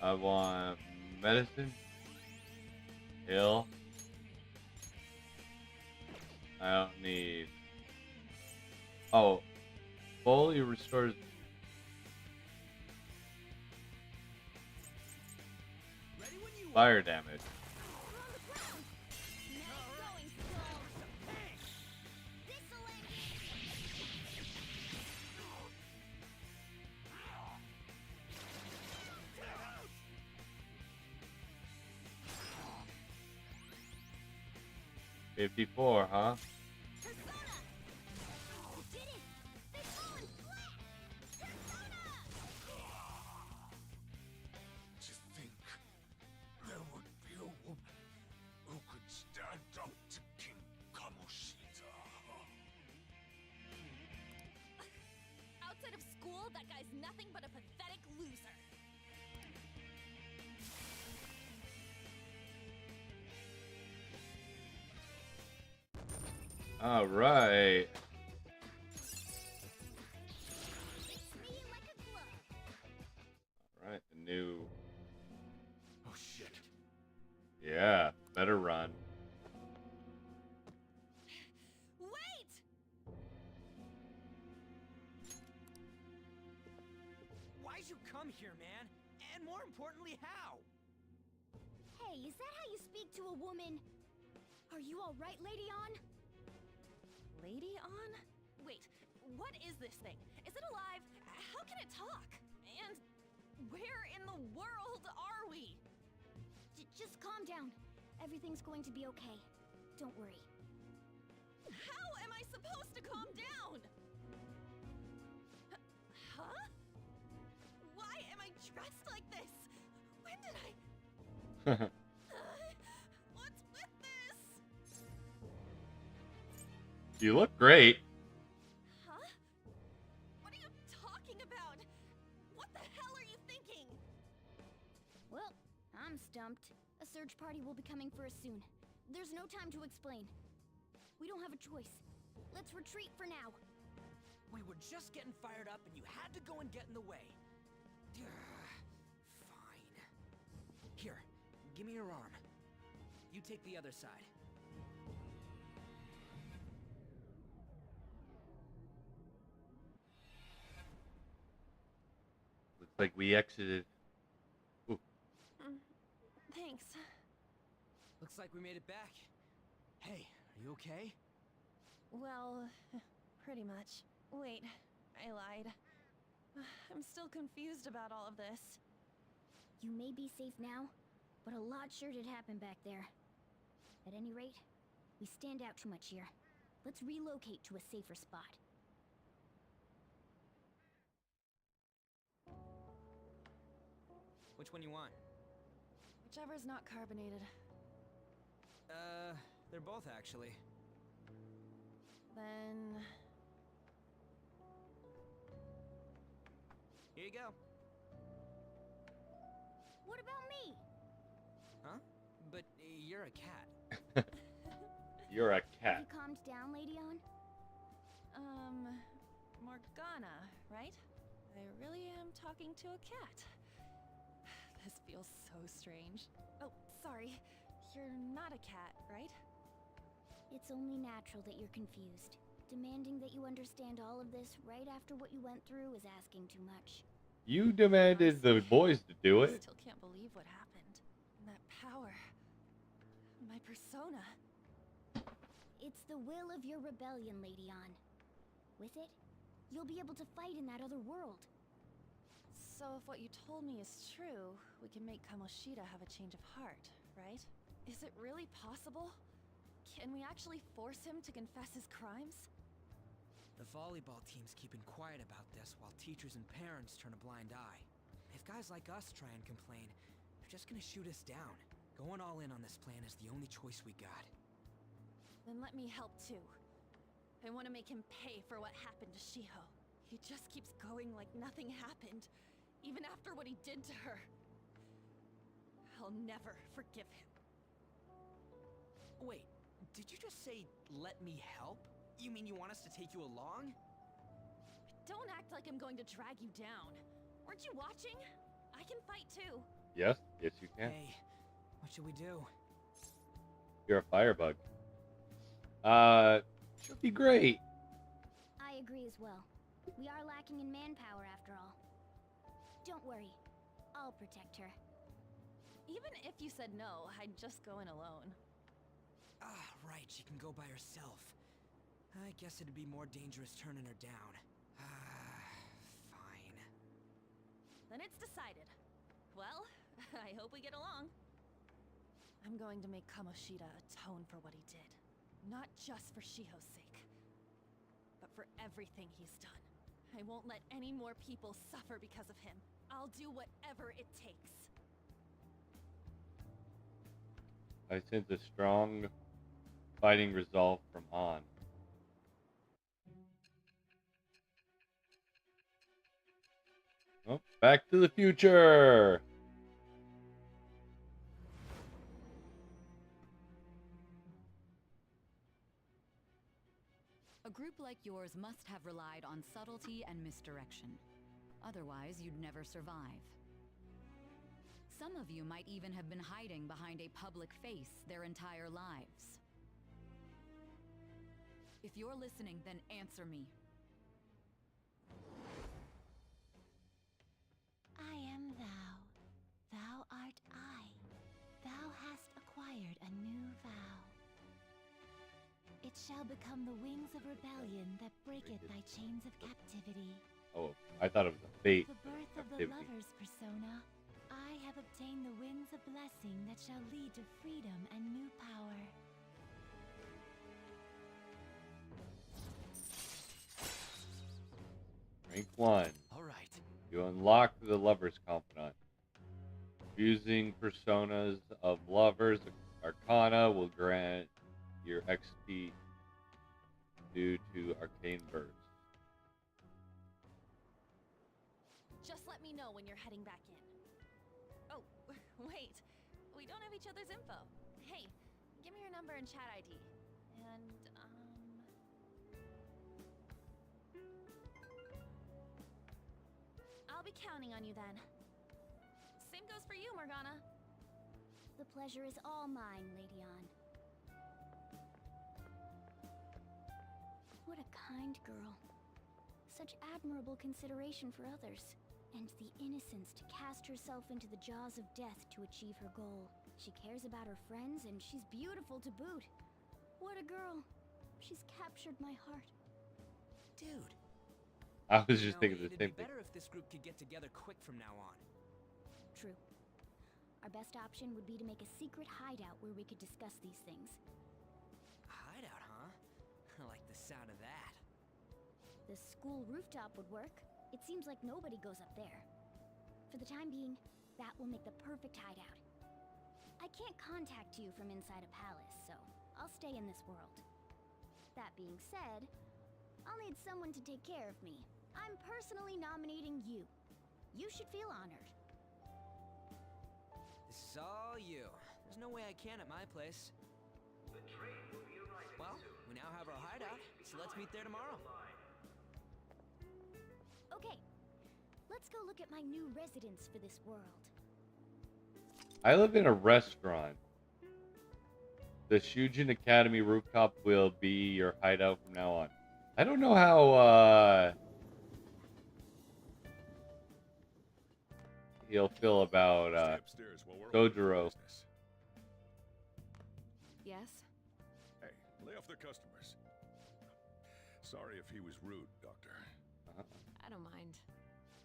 I want medicine, heal. I don't need. Oh, fully restores.
Ready when you
Fire damage.
We're on the ground! Nice going, Skull! This'll end it!
54, huh?
Persona!
You did it! They've fallen flat!
Persona!
To think there would be a woman who could stand up to King Kamoshida.
Outside of school, that guy's nothing but a pathetic loser.
All right.
It's me like a glove!
All right. The new.
Oh shit.
Yeah. Better run.
Wait!
Why'd you come here, man? And more importantly, how?
Hey, is that how you speak to a woman? Are you alright, Lady On?
Lady on? Wait, what is this thing? Is it alive? How can it talk? And where in the world are we?
Just calm down. Everything's going to be okay. Don't worry.
How am I supposed to calm down? Huh? Why am I dressed like this? When did I... What's with this?
You look great.
Huh? What are you talking about? What the hell are you thinking?
Well, I'm stumped. A search party will be coming for us soon. There's no time to explain. We don't have a choice. Let's retreat for now.
We were just getting fired up and you had to go and get in the way. Fine. Here, give me your arm. You take the other side.
Looks like we exited. Ooh.
Thanks.
Looks like we made it back. Hey, are you okay?
Well, pretty much. Wait, I lied. I'm still confused about all of this.
You may be safe now, but a lot sure did happen back there. At any rate, we stand out too much here. Let's relocate to a safer spot.
Which one you want?
Whichever's not carbonated.
They're both actually.
Then...
Here you go.
What about me?
Huh? But you're a cat.
You're a
Have
cat.
you calmed down, Lady On?
Morgana, right? I really am talking to a cat. This feels so strange. Oh, sorry. You're not a cat, right?
It's only natural that you're confused. Demanding that you understand all of this right after what you went through is asking too much.
You demanded the boys to do
I
it.
still can't believe what happened. And that power. My persona.
It's the will of your rebellion, Lady On. With it, you'll be able to fight in that other world.
So if what you told me is true, we can make Kamoshida have a change of heart, right? Is it really possible? Can we actually force him to confess his crimes?
The volleyball team's keeping quiet about this while teachers and parents turn a blind eye. If guys like us try and complain, they're just gonna shoot us down. Going all in on this plan is the only choice we got.
Then let me help too. I want to make him pay for what happened to Shiho. He just keeps going like nothing happened, even after what he did to her. I'll never forgive him.
Wait, did you just say, let me help? You mean you want us to take you along?
Don't act like I'm going to drag you down. Weren't you watching? I can fight too.
Yes, yes you can.
Hey, what should we do?
You're a firebug. Should be great.
I agree as well. We are lacking in manpower after all. Don't worry. I'll protect her.
Even if you said no, I'd just go in alone.
Ah, right, she can go by herself. I guess it'd be more dangerous turning her down. Fine.
Then it's decided. Well, I hope we get along. I'm going to make Kamoshida atone for what he did. Not just for Shiho's sake, but for everything he's done. I won't let any more people suffer because of him. I'll do whatever it takes.
I sense a strong fighting resolve from Han. Oh, Back to the Future!
A group like yours must have relied on subtlety and misdirection. Otherwise, you'd never survive. Some of you might even have been hiding behind a public face their entire lives. If you're listening, then answer me.
I am thou. Thou art I. Thou hast acquired a new vow. It shall become the wings of rebellion that breaketh thy chains of captivity.
Oh, I thought it was a fate.
The birth of the
activity.
lover's persona. I have obtained the winds of blessing that shall lead to freedom and new power.
Rank 1.
Alright.
You unlock the Lover's Confidant. Using personas of lovers, Arcana will grant your XP due to arcane bursts.
Just let me know when you're heading back in. Oh, wait. We don't have each other's info. Hey, give me your number and chat ID. And, I'll be counting on you then. Same goes for you, Morgana.
The pleasure is all mine, Lady On. What a kind girl. Such admirable consideration for others. And the innocence to cast herself into the jaws of death to achieve her goal. She cares about her friends, and she's beautiful to boot. What a girl. She's captured my heart.
Dude.
I was just thinking the
it'd
same
be
thing.
better if this group could get together quick from now on.
True. Our best option would be to make a secret hideout where we could discuss these things.
Hideout, huh? I like the sound of that.
The school rooftop would work. It seems like nobody goes up there. For the time being, that will make the perfect hideout. I can't contact you from inside a palace, so I'll stay in this world. That being said, I'll need someone to take care of me. I'm personally nominating you. You should feel honored.
This is all you. There's no way I can at my place. Well, we now have our hideout, so let's meet there tomorrow.
Okay, let's go look at my new residence for this world.
I live in a restaurant. The Shujin Academy rooftop will be your hideout from now on. I don't know how he'll feel about Dojuro.
Yes?
Hey, lay off the customers. Sorry if he was rude, Doctor.
I don't mind.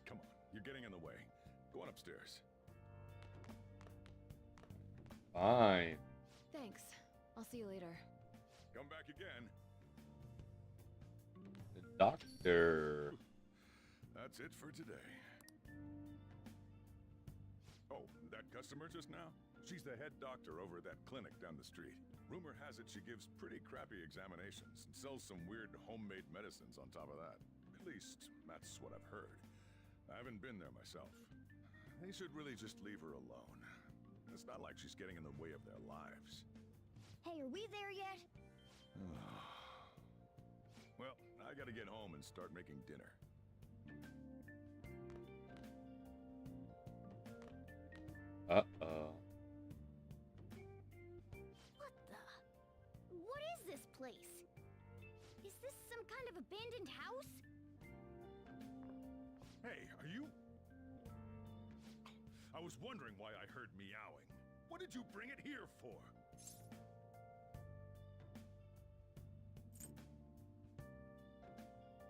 Come on, you're getting in the way. Go on upstairs.
Fine.
Thanks. I'll see you later.
Come back again.
The doctor.
That's it for today. Oh, that customer just now? She's the head doctor over at that clinic down the street. Rumor has it she gives pretty crappy examinations and sells some weird homemade medicines on top of that. At least, that's what I've heard. I haven't been there myself. They should really just leave her alone. It's not like she's getting in the way of their lives.
Hey, are we there yet?
Well, I gotta get home and start making dinner.
Uh-oh.
What the? What is this place? Is this some kind of abandoned house?
Hey, are you... I was wondering why I heard meowing. What did you bring it here for?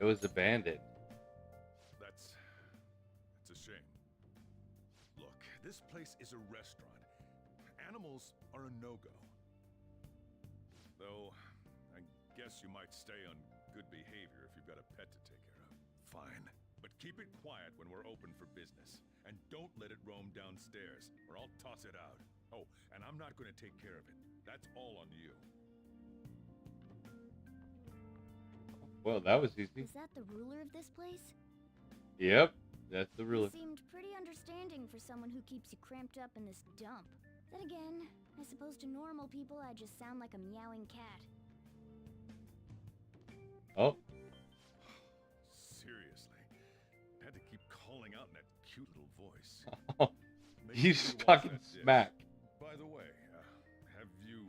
It was abandoned.
That's a shame. Look, this place is a restaurant. Animals are a no-go. Though, I guess you might stay on good behavior if you've got a pet to take care of. Fine. But keep it quiet when we're open for business. And don't let it roam downstairs, or I'll toss it out. Oh, and I'm not going to take care of it. That's all on you.
Well, that was easy.
Is that the ruler of this place?
Yep, that's the ruler.
He seemed pretty understanding for someone who keeps you cramped up in this dump. Then again, I suppose to normal people I just sound like a meowing cat.
Oh.
Seriously. Had to keep calling out in that cute little voice.
He's talking smack.
By the way, have you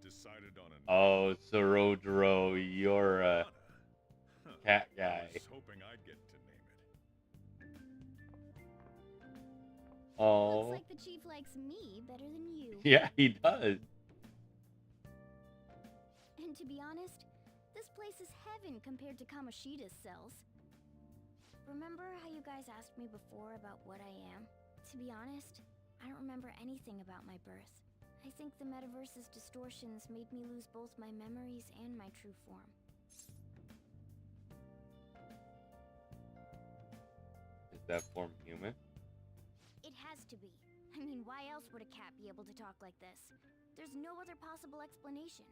decided on an...
Oh, Sorodro, you're a cat guy.
I was hoping I'd get to name it.
Oh.
Looks like the chief likes me better than you.
Yeah, he does.
And to be honest, this place is heaven compared to Kamoshida's cells. Remember how you guys asked me before about what I am? To be honest, I don't remember anything about my birth. I think the Metaverse's distortions made me lose both my memories and my true form.
Is that form human?
It has to be. I mean, why else would a cat be able to talk like this? There's no other possible explanation.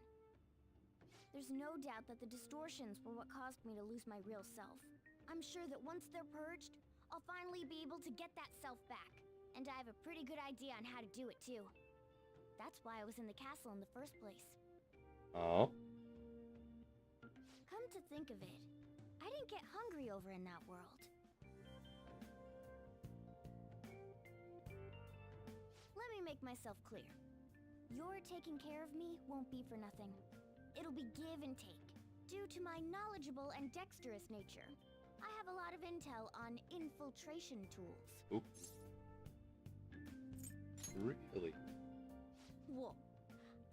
There's no doubt that the distortions were what caused me to lose my real self. I'm sure that once they're purged, I'll finally be able to get that self back. And I have a pretty good idea on how to do it, too. That's why I was in the castle in the first place.
Oh.
Come to think of it, I didn't get hungry over in that world. Let me make myself clear. Your taking care of me won't be for nothing. It'll be give and take. Due to my knowledgeable and dexterous nature, I have a lot of intel on infiltration tools.
Oops. Really?
Well,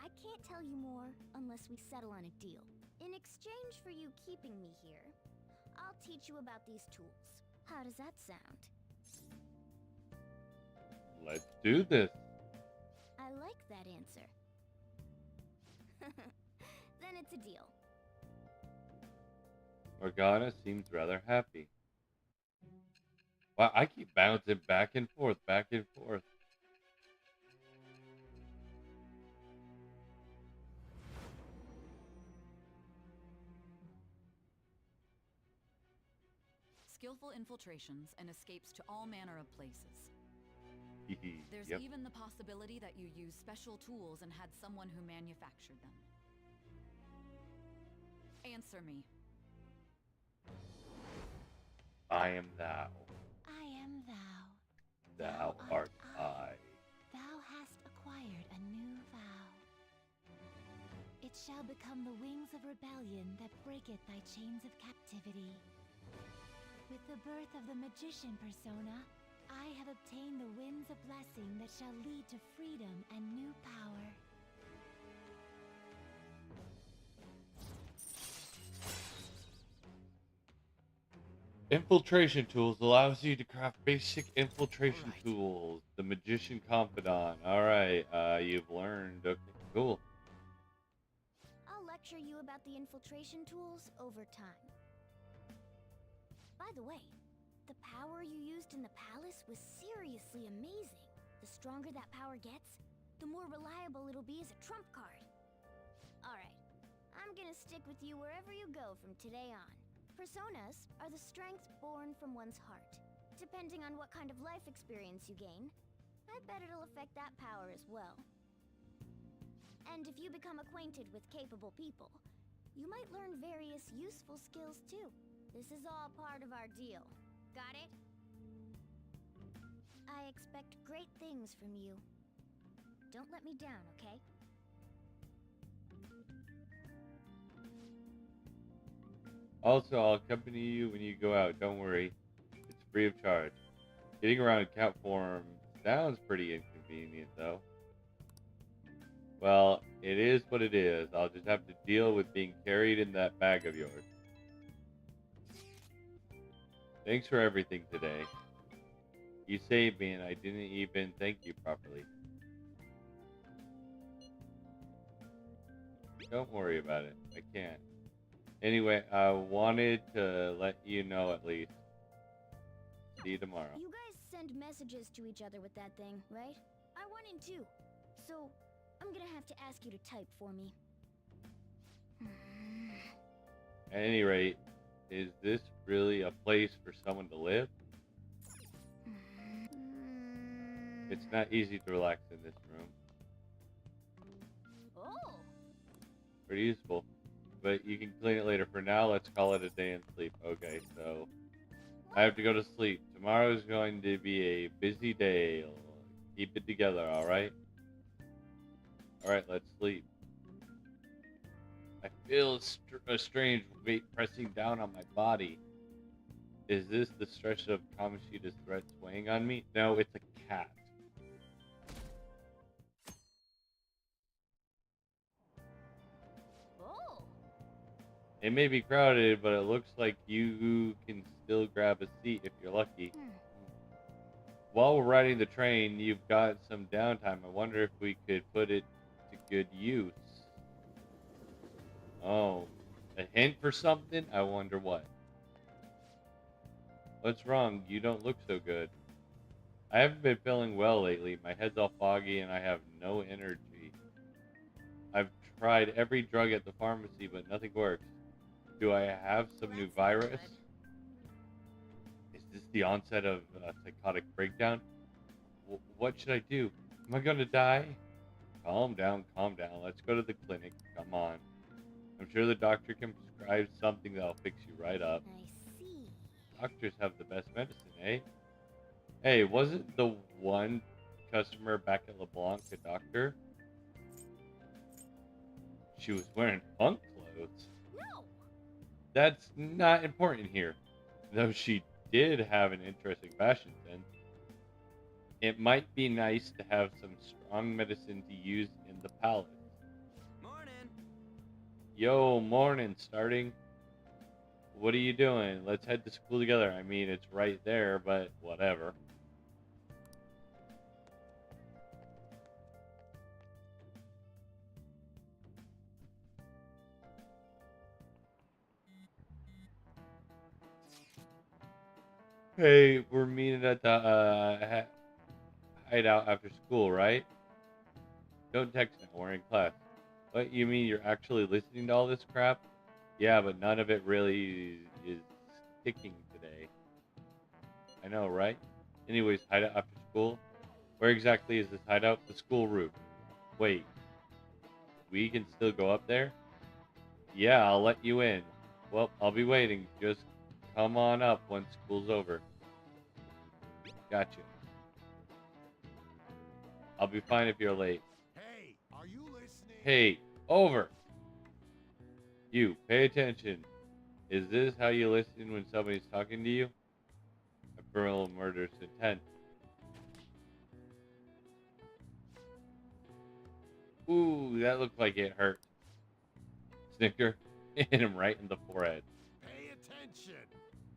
I can't tell you more unless we settle on a deal. In exchange for you keeping me here, I'll teach you about these tools. How does that sound?
Let's do this.
I like that answer. Then it's a deal.
Morgana seems rather happy. Wow, I keep bouncing back and forth, back and forth.
Skillful infiltrations and escapes to all manner of places. There's
Yep.
even the possibility that you use special tools and had someone who manufactured them. Answer me.
I am thou.
I am thou.
Thou art I.
Thou hast acquired a new vow. It shall become the wings of rebellion that breaketh thy chains of captivity. With the birth of the magician persona, I have obtained the winds of blessing that shall lead to freedom and new power.
Infiltration tools allows you to craft basic infiltration tools. The magician confidant. All right, you've learned. Okay, cool.
I'll lecture you about the infiltration tools over time. By the way, the power you used in the palace was seriously amazing. The stronger that power gets, the more reliable it'll be as a trump card. Alright, I'm gonna stick with you wherever you go from today on. Personas are the strength born from one's heart. Depending on what kind of life experience you gain, I bet it'll affect that power as well. And if you become acquainted with capable people, you might learn various useful skills too. This is all part of our deal. Got it? I expect great things from you. Don't let me down, okay?
Also, I'll accompany you when you go out. Don't worry. It's free of charge. Getting around in cat form sounds pretty inconvenient, though. Well, it is what it is. I'll just have to deal with being carried in that bag of yours. Thanks for everything today. You saved me and I didn't even thank you properly. Don't worry about it. I can't. Anyway, I wanted to let you know at least. See you tomorrow.
You guys send messages to each other with that thing, right? I want in too. So, I'm gonna have to ask you to type for me.
At any rate, is this really a place for someone to live? It's not easy to relax in this room.
Oh!
Pretty useful. But you can clean it later. For now, let's call it a day and sleep. Okay, so I have to go to sleep. Tomorrow's going to be a busy day. Keep it together, alright? Alright, let's sleep. I feel a strange weight pressing down on my body. Is this the stretch of Kamoshida's threats weighing on me? No, it's a cat.
Oh!
It may be crowded, but it looks like you can still grab a seat if you're lucky. While we're riding the train, you've got some downtime. I wonder if we could put it to good use. Oh, a hint for something? I wonder what. What's wrong? You don't look so good. I haven't been feeling well lately. My head's all foggy and I have no energy. I've tried every drug at the pharmacy, but nothing works. Do I have some new virus? Is this the onset of a psychotic breakdown? What should I do? Am I gonna die? Calm down, calm down. Let's go to the clinic. Come on. I'm sure the doctor can prescribe something that'll fix you right up.
I see.
Doctors have the best medicine, eh? Hey, wasn't the one customer back at LeBlanc a doctor? She was wearing funk clothes.
No!
That's not important here. Though she did have an interesting fashion sense. It might be nice to have some strong medicine to use in the palace.
Morning.
Yo, morning, starting. What are you doing? Let's head to school together. I mean, it's right there, but whatever. Hey, we're meeting at the hideout after school, right? Don't text now, we're in class. What, you mean you're actually listening to all this crap? Yeah, but none of it really is sticking today. I know, right? Anyways, hideout after school? Where exactly is this hideout? The school roof. Wait, we can still go up there? Yeah, I'll let you in. Well, I'll be waiting. Just come on up once school's over. Gotcha. I'll be fine if you're late.
Hey, are you listening?
Hey, over! You, pay attention. Is this how you listen when somebody's talking to you? A criminal murderous intent. Ooh, that looked like it hurt. Snicker, hit him right in the forehead.
Pay attention.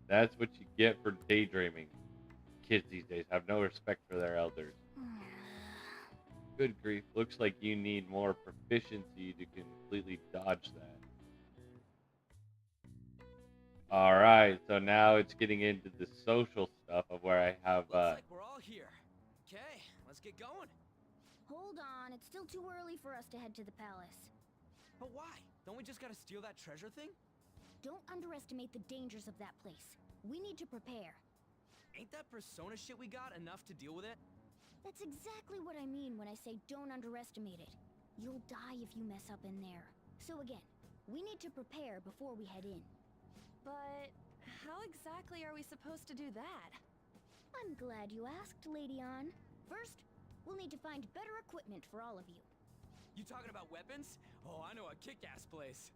That's what you get for daydreaming. Kids these days have no respect for their elders. Good grief, looks like you need more proficiency to completely dodge that. Alright, so now it's getting into the social stuff of where I have,
Looks like we're all here. Okay, let's get going.
Hold on, it's still too early for us to head to the palace.
But why? Don't we just gotta steal that treasure thing?
Don't underestimate the dangers of that place. We need to prepare.
Ain't that persona shit we got enough to deal with it?
That's exactly what I mean when I say don't underestimate it. You'll die if you mess up in there. So again, we need to prepare before we head in.
But how exactly are we supposed to do that?
I'm glad you asked, Lady Ann. First, we'll need to find better equipment for all of you.
You talking about weapons? Oh, I know a kick-ass place.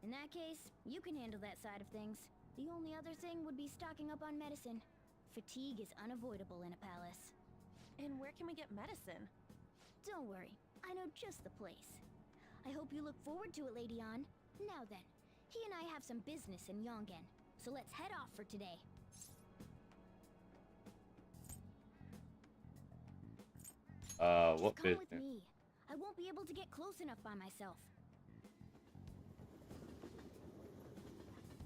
In that case, you can handle that side of things. The only other thing would be stocking up on medicine. Fatigue is unavoidable in a palace.
And where can we get medicine?
Don't worry, I know just the place. I hope you look forward to it, Lady Ann. Now then, he and I have some business in Yongen, so let's head off for today.
What
Come
business?
with me. I won't be able to get close enough by myself.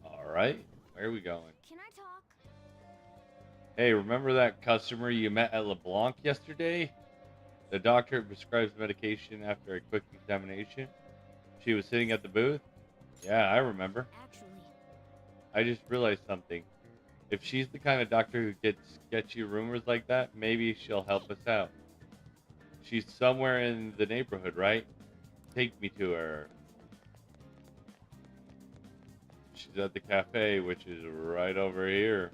Alright, where are we going?
Can I talk?
Hey, remember that customer you met at LeBlanc yesterday? The doctor prescribes medication after a quick examination. She was sitting at the booth? Yeah, I remember.
Actually,
I just realized something. If she's the kind of doctor who gets sketchy rumors like that, maybe she'll help us out. She's somewhere in the neighborhood, right? Take me to her. She's at the cafe, which is right over here.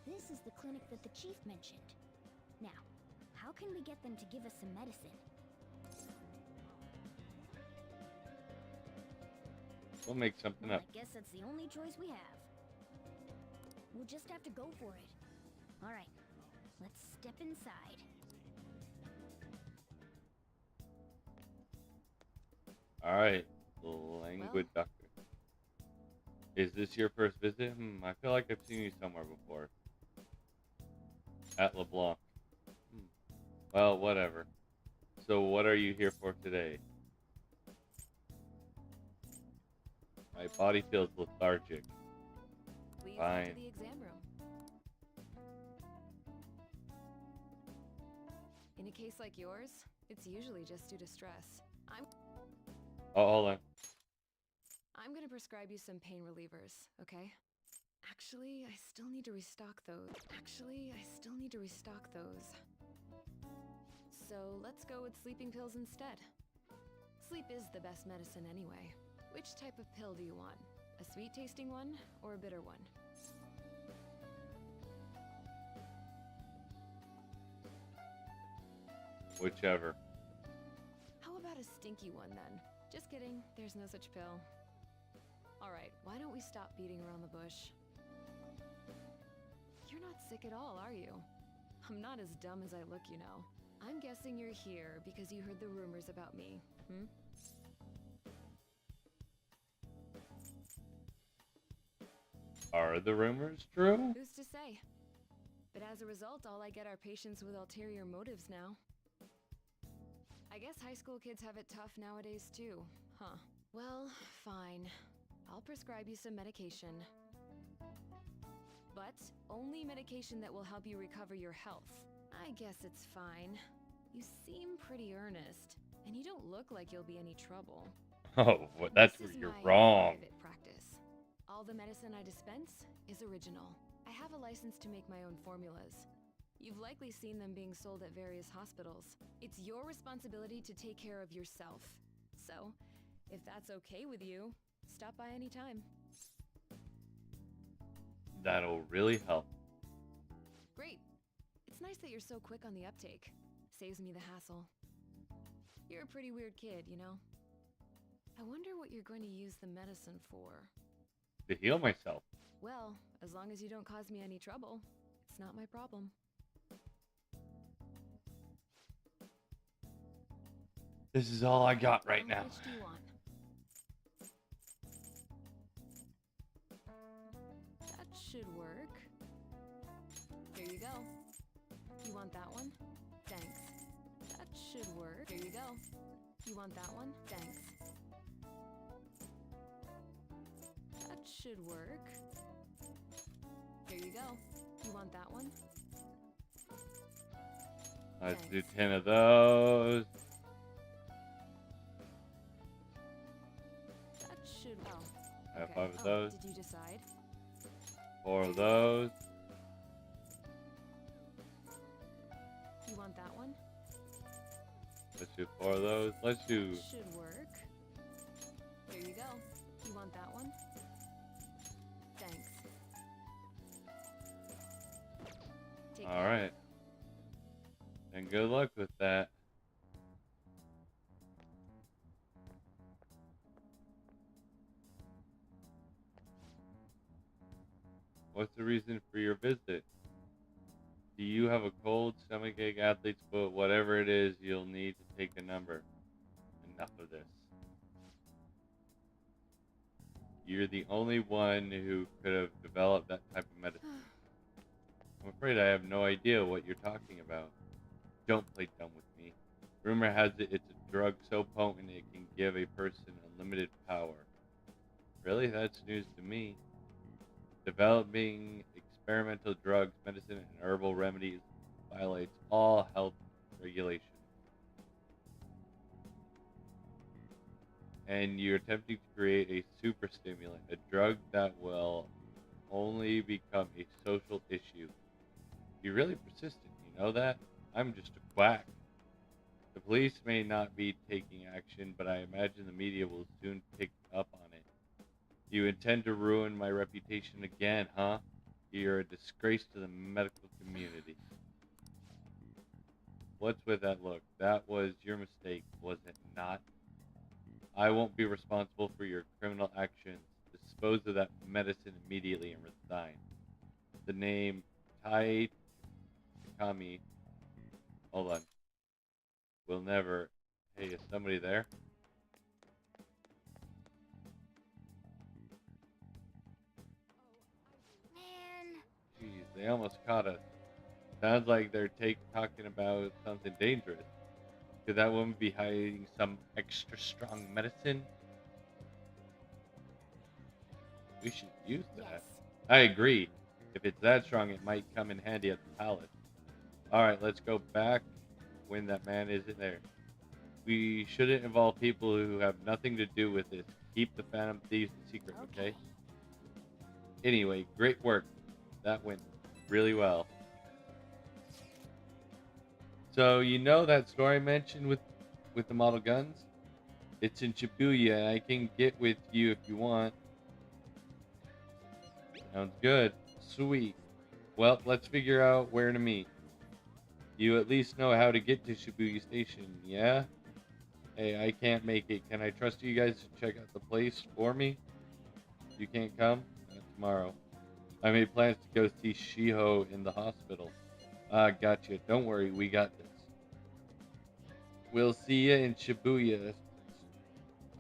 this is the clinic that the chief mentioned. Now, how can we get them to give us some medicine?
We'll make something
Well,
up.
I guess that's the only choice we have. We'll just have to go for it. All right, let's step inside.
Alright, languid doctor. Is this your first visit? I feel like I've seen you somewhere before. At LeBlanc. Well, whatever. So what are you here for today? My body feels lethargic.
Please
Fine.
enter the exam room. In a case like yours, it's usually just due to stress.
Oh, hold on.
I'm gonna prescribe you some pain relievers, okay? Actually, I still need to restock those. So let's go with sleeping pills instead. Sleep is the best medicine anyway. Which type of pill do you want? A sweet tasting one or a bitter one?
Whichever.
How about a stinky one then? Just kidding, there's no such pill. Alright, why don't we stop beating around the bush? You're not sick at all, are you?
I'm not as dumb as I look, you know. I'm guessing you're here because you heard the rumors about me, hmm?
Are the rumors true?
Who's to say? But as a result, all I get are patients with ulterior motives now. I guess high school kids have it tough nowadays too, huh? Well, fine. I'll prescribe you some medication. But only medication that will help you recover your health. I guess it's fine. You seem pretty earnest, and you don't look like you'll be any trouble.
Oh, well, that's where you're wrong.
Private practice. All the medicine I dispense is original. I have a license to make my own formulas. You've likely seen them being sold at various hospitals. It's your responsibility to take care of yourself. So, if that's okay with you, stop by anytime.
That'll really help.
Great. It's nice that you're so quick on the uptake. Saves me the hassle. You're a pretty weird kid, you know? I wonder what you're going to use the medicine for.
To heal myself.
Well, as long as you don't cause me any trouble, it's not my problem.
This is all I got right now.
Which do you want? That should work. Here you go. You want that one? Thanks. That should work. Here you go. You want that one? Thanks. That should work. Here you go. You want that one?
Let's do 10 of those.
That should. Oh.
I have
Okay.
5 of those.
Did you decide?
4 of those.
You want that one?
Let's do 4 of those. Let's do.
Should work. Here you go. You want that one? Thanks. Take
All right. And good luck with that. What's the reason for your visit? Do you have a cold, stomachache, athlete's foot, whatever it is, you'll need to take a number. Enough of this. You're the only one who could have developed that type of medicine. I'm afraid I have no idea what you're talking about. Don't play dumb with me. Rumor has it it's a drug so potent it can give a person unlimited power. Really? That's news to me. Developing experimental drugs, medicine, and herbal remedies violates all health regulations. And you're attempting to create a super stimulant, a drug that will only become a social issue. You're really persistent, you know that? I'm just a quack. The police may not be taking action, but I imagine the media will soon pick up on it. You intend to ruin my reputation again, huh? You're a disgrace to the medical community. What's with that look? That was your mistake, was it not? I won't be responsible for your criminal actions. Dispose of that medicine immediately and resign. The name Tai Takami. Hold on. Will never. Hey, is somebody there?
Man.
Jeez, they almost caught us. Sounds like they're talking about something dangerous. Could that woman be hiding some extra strong medicine? We should use that.
Yes.
I agree. If it's that strong, it might come in handy at the palace. Alright, let's go back when that man isn't there. We shouldn't involve people who have nothing to do with this. Keep the Phantom Thieves a secret, okay? Anyway, great work. That went really well. So, you know that store I mentioned with the model guns? It's in Shibuya, and I can get with you if you want. Sounds good. Sweet. Well, let's figure out where to meet. You at least know how to get to Shibuya Station, yeah? Hey, I can't make it. Can I trust you guys to check out the place for me? You can't come? Tomorrow. I made plans to go see Shiho in the hospital. Gotcha. Don't worry, we got this. We'll see you in Shibuya.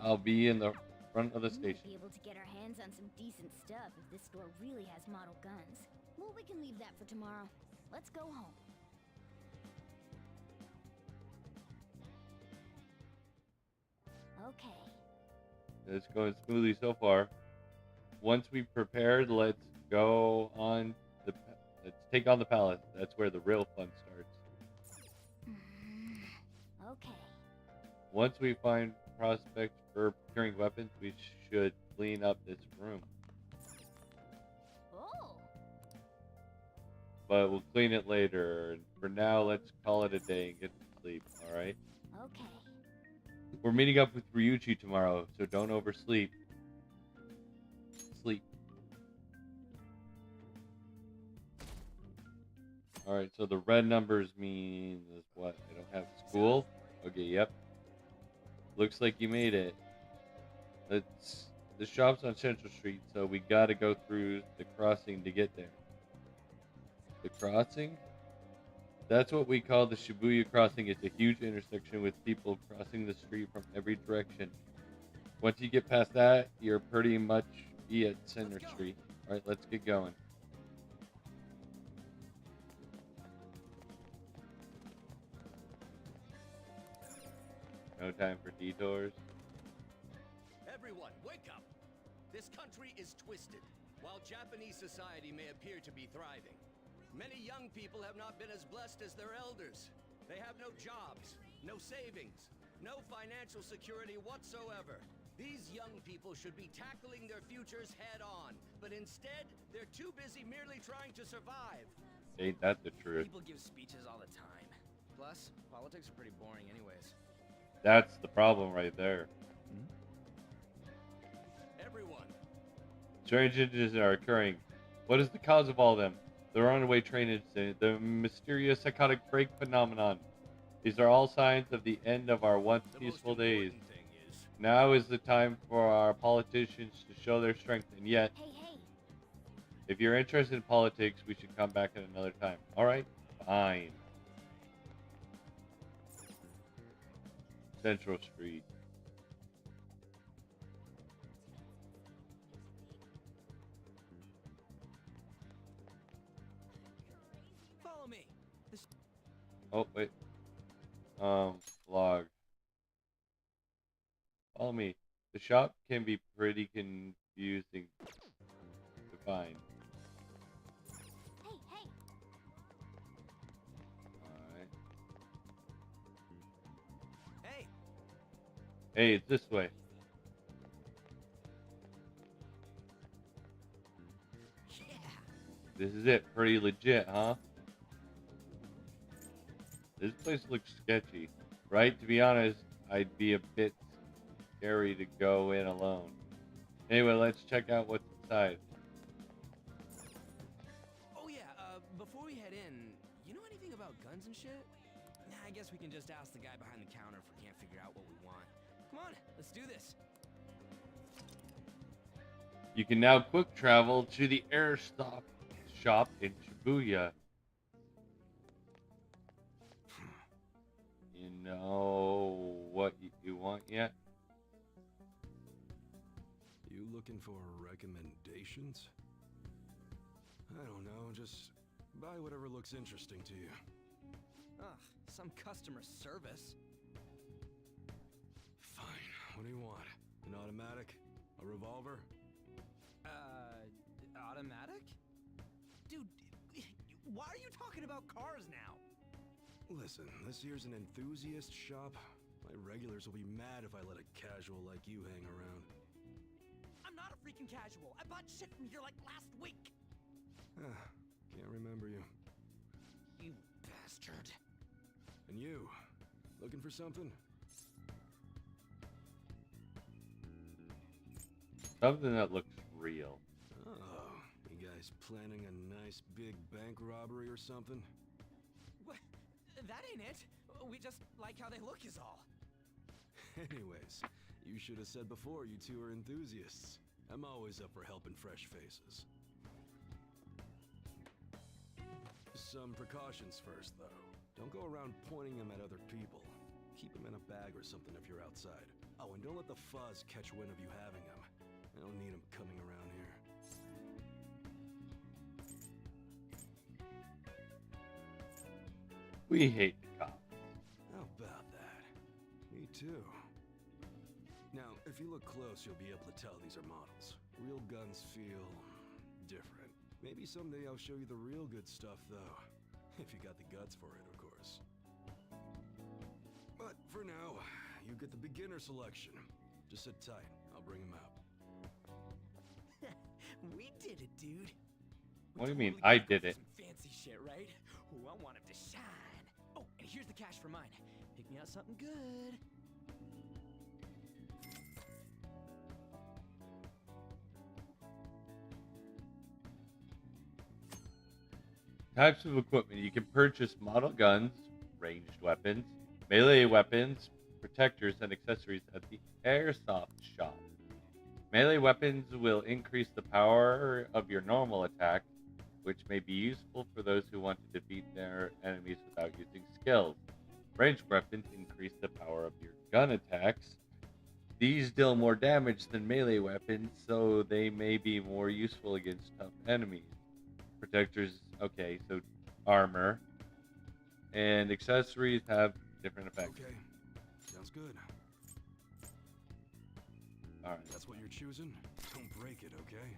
I'll be in the front of the
We might
station.
be able to get our hands on some decent stuff if this store really has model guns. Well, we can leave that for tomorrow. Let's go home. Okay.
It's going smoothly so far. Once we've prepared, let's go on the. Let's take on the palace. That's where the real fun starts.
Okay.
Once we find prospects for procuring weapons, we should clean up this room.
Oh.
But we'll clean it later. For now, let's call it a day and get to sleep. All right.
Okay.
We're meeting up with Ryuichi tomorrow, so don't oversleep. Sleep. Alright, so the red numbers means what? I don't have school? Okay, yep. Looks like you made it. The shop's on Central Street, so we gotta go through the crossing to get there. The crossing? That's what we call the Shibuya crossing. It's a huge intersection with people crossing the street from every direction. Once you get past that, you're pretty much at Center Street. Alright, let's get going. No time for detours.
Everyone, wake up! This country is twisted. While Japanese society may appear to be thriving, many young people have not been as blessed as their elders. They have no jobs, no savings, no financial security whatsoever. These young people should be tackling their futures head on, but instead, they're too busy merely trying to survive.
Ain't that the truth?
People give speeches all the time. Plus, politics are pretty boring anyways.
That's the problem right there.
Everyone.
Strange incidents are occurring. What is the cause of all of them? The runaway train incident, the mysterious psychotic break phenomenon. These are all signs of the end of our once peaceful days. Now is the time for our politicians to show their strength, and yet, if you're interested in politics, we should come back at another time. Alright? Fine. Central Street.
Follow me.
Oh, wait. Log. Follow me. The shop can be pretty confusing to find.
Hey, hey.
Alright.
Hey.
Hey, it's this way.
Yeah.
This is it. Pretty legit, huh? This place looks sketchy, right? To be honest, I'd be a bit scary to go in alone. Anyway, let's check out what's inside.
Oh yeah, before we head in, you know anything about guns and shit? Nah, I guess we can just ask the guy behind the counter if we can't figure out what we want. Come on, let's do this.
You can now quick travel to the airstop shop in Shibuya. You know what you want yet?
You looking for recommendations? I don't know, just buy whatever looks interesting to you.
Ugh, some customer service.
Fine, what do you want? An automatic? A revolver?
Automatic? Dude, why are you talking about cars now?
Listen, this here's an enthusiast shop. My regulars will be mad if I let a casual like you hang around.
I'm not a freaking casual. I bought shit from here like last week.
Can't remember you.
You bastard.
And you, looking for something?
Something that looks real.
Oh, you guys planning a nice big bank robbery or something?
What? That ain't it. We just like how they look is all.
Anyways, you should have said before you two are enthusiasts. I'm always up for helping fresh faces. some precautions first, though. Don't go around pointing them at other people. Keep them in a bag or something if you're outside. Oh, and don't let the fuzz catch wind of you having them. I don't need them coming around here.
We hate the cops.
How about that? Me too. Now, if you look close, you'll be able to tell these are models. Real guns feel different. Maybe someday I'll show you the real good stuff, though. If you got the guts for it, of course. But for now, you get the beginner selection. Just sit tight. I'll bring them out.
We did it, dude.
What do you mean, I did it?
Some fancy shit, right? Ooh, I want him to shine. Oh, and here's the cash for mine. Pick me out something good.
Types of equipment. You can purchase model guns, ranged weapons, melee weapons, protectors, and accessories at the airsoft shop. Melee weapons will increase the power of your normal attack, which may be useful for those who want to defeat their enemies without using skills. Ranged weapons increase the power of your gun attacks. These deal more damage than melee weapons, so they may be more useful against tough enemies. Protectors, okay, so armor and accessories have different effects.
Okay, sounds good.
All right,
that's what you're choosing. Don't break it, okay?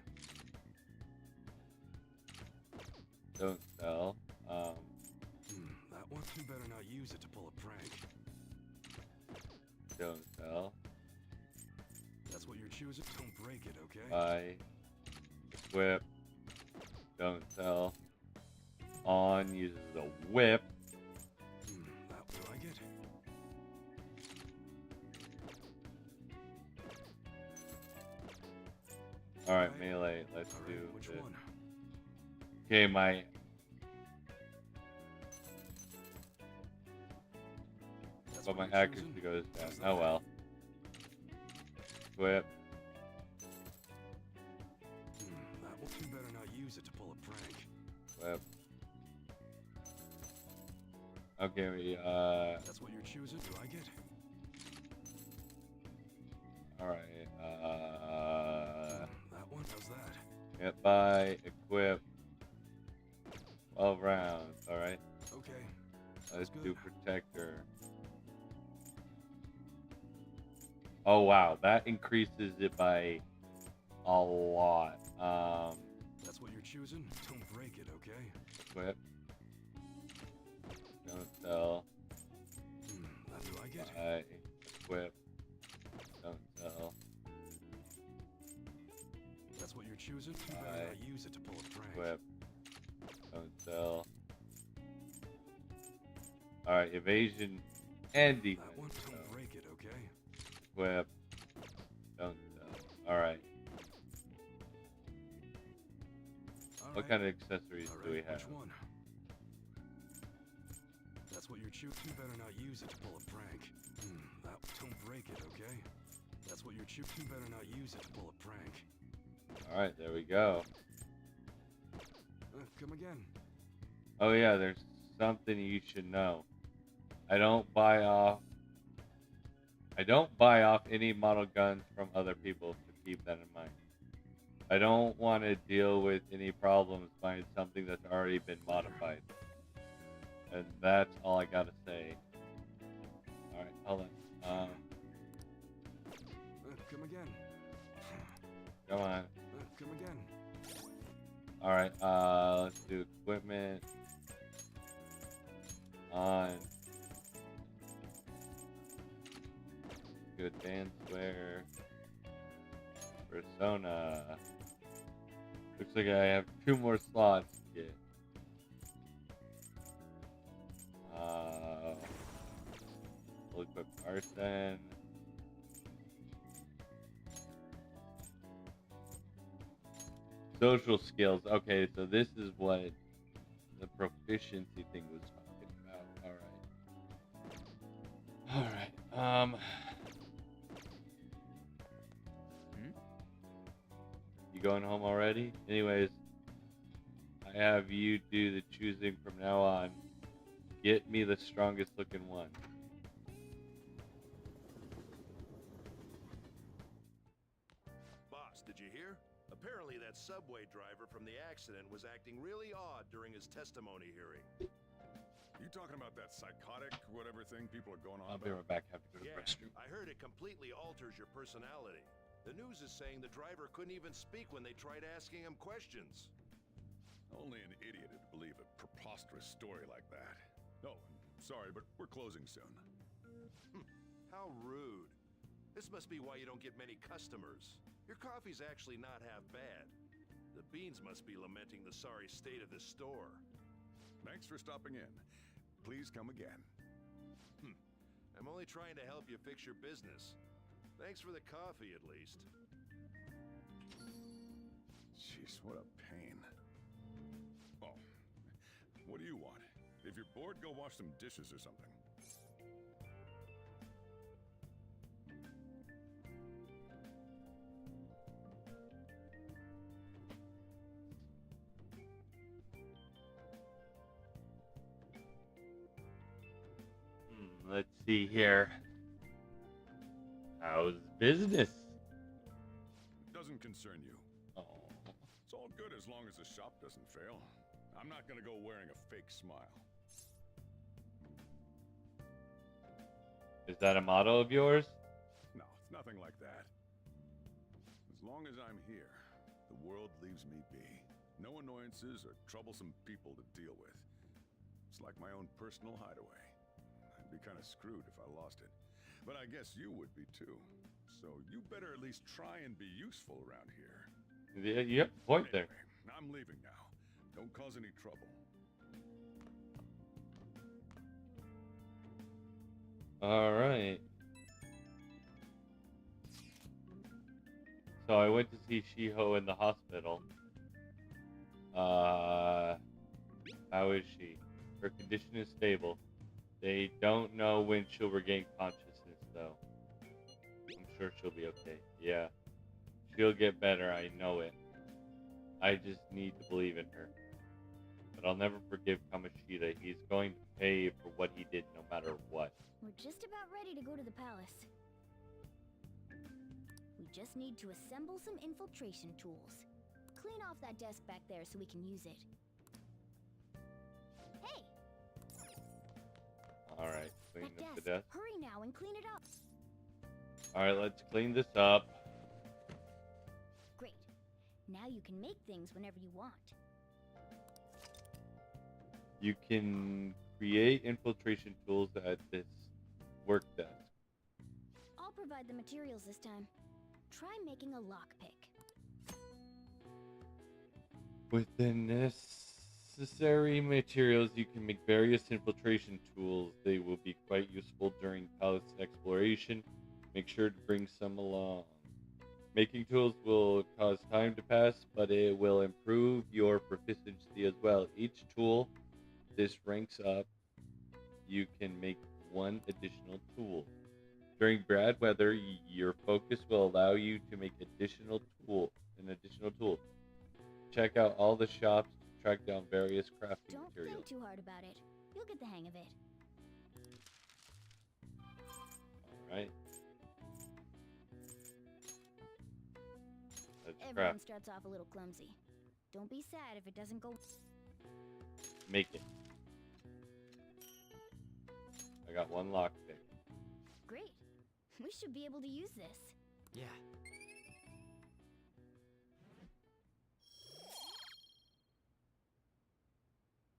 Don't sell.
That one, you better not use it to pull a prank.
Don't sell.
That's what you're choosing. Don't break it, okay?
Buy. Equip. Don't sell. On uses a whip.
That will I get.
Alright, melee. Let's do
which
this.
one?
Okay, my but my accuracy goes down. Oh well. Equip.
That one, you better not use it to pull a prank.
Equip. Okay,
That's what you're choosing. Do I get?
Alright,
that one. How's that?
get by, equip. 12 rounds, alright?
Okay.
Let's do protector. Oh wow, that increases it by a lot.
That's what you're choosing? Don't break it, okay?
Equip. Don't sell.
That do I get?
Buy. Equip. Don't sell.
That's what you're choosing? You better not use it to pull a prank.
Equip. Don't sell. Alright, evasion and defense.
That one, don't break it, okay?
Equip. Don't sell. Alright. What kind of accessories do we have?
Which one? That's what you're choosing. You better not use it to pull a prank. That don't break it, okay? That's what you're choosing. You better not use it to pull a prank.
Alright, there we go.
Come again.
Oh yeah, there's something you should know. I don't buy off any model guns from other people, so keep that in mind. I don't want to deal with any problems buying something that's already been modified. And that's all I gotta say. Alright, hold on.
Come again.
Come on.
Come again.
Alright, let's do equipment. On. Good dance wear. Persona. Looks like I have 2 more slots to get. Full equip arson. Social skills. Okay, so this is what the proficiency thing was talking about. Alright. You going home already? Anyways, I have you do the choosing from now on. Get me the strongest looking one.
Boss, did you hear? Apparently that subway driver from the accident was acting really odd during his testimony hearing.
You talking about that psychotic whatever thing people are going on
I'll be
about?
right back. Have to go to the
Yeah,
restroom.
I heard it completely alters your personality. The news is saying the driver couldn't even speak when they tried asking him questions.
Only an idiot would believe a preposterous story like that. Oh, sorry, but we're closing soon.
How rude. This must be why you don't get many customers. Your coffee's actually not half bad. The beans must be lamenting the sorry state of this store.
Thanks for stopping in. Please come again.
I'm only trying to help you fix your business. Thanks for the coffee, at least.
Jeez, what a pain. Oh, what do you want? If you're bored, go wash some dishes or something.
Let's see here. How's business?
Doesn't concern you.
Oh.
It's all good as long as the shop doesn't fail. I'm not gonna go wearing a fake smile.
Is that a motto of yours?
No, it's nothing like that. As long as I'm here, the world leaves me be. No annoyances or troublesome people to deal with. It's like my own personal hideaway. I'd be kind of screwed if I lost it. But I guess you would be too. So you better at least try and be useful around here.
Yeah, you have a point there.
Anyway, I'm leaving now. Don't cause any trouble.
All right. So I went to see Shiho in the hospital. How is she? Her condition is stable. They don't know when she'll regain consciousness, though. I'm sure she'll be okay. Yeah. She'll get better, I know it. I just need to believe in her. But I'll never forgive Kamoshida. He's going to pay for what he did no matter what.
We're just about ready to go to the palace. We just need to assemble some infiltration tools. Clean off that desk back there so we can use it. Hey!
Alright, clean
That
up the
desk.
desk.
Hurry now and clean it up.
Alright, let's clean this up.
Great. Now you can make things whenever you want.
You can create infiltration tools at this work desk.
I'll provide the materials this time. Try making a lockpick.
With the necessary materials, you can make various infiltration tools. They will be quite useful during palace exploration. Make sure to bring some along. Making tools will cause time to pass, but it will improve your proficiency as well. Each tool this ranks up, you can make one additional tool. During bad weather, your focus will allow you to make an additional tool. Check out all the shops to track down various crafting
Don't
materials.
think too hard about it. You'll get the hang of it.
Alright. Let's
Everyone
craft.
starts off a little clumsy. Don't be sad if it doesn't go.
Make it. I got one lockpick.
Great. We should be able to use this.
Yeah.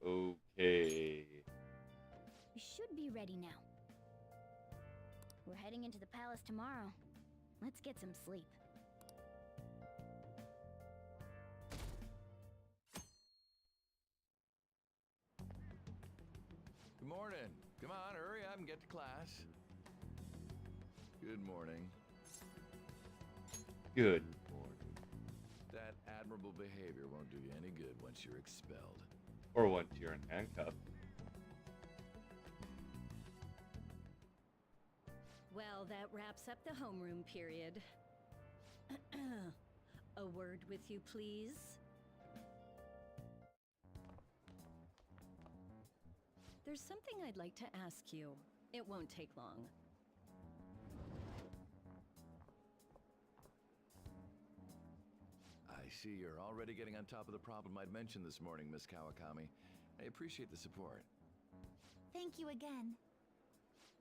Okay.
We should be ready now. We're heading into the palace tomorrow. Let's get some sleep.
Good morning. Come on, hurry up and get to class. Good morning.
Good.
That admirable behavior won't do you any good once you're expelled.
Or once you're in handcuffs.
Well, that wraps up the homeroom period. A word with you, please? There's something I'd like to ask you. It won't take long.
I see you're already getting on top of the problem I'd mentioned this morning, Miss Kawakami. I appreciate the support.
Thank you again.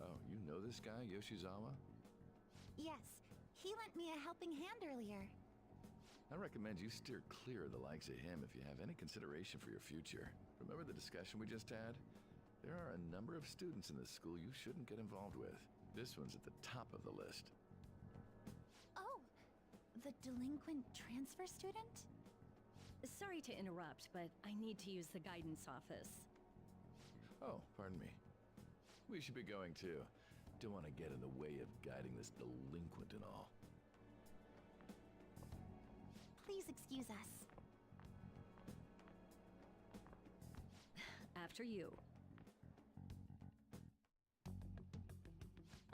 Oh, you know this guy, Yoshizawa?
Yes, he lent me a helping hand earlier.
I recommend you steer clear of the likes of him if you have any consideration for your future. Remember the discussion we just had? There are a number of students in this school you shouldn't get involved with. This one's at the top of the list.
Oh, the delinquent transfer student?
Sorry to interrupt, but I need to use the guidance office.
Oh, pardon me. We should be going too. Don't want to get in the way of guiding this delinquent and all.
Please excuse us.
After you.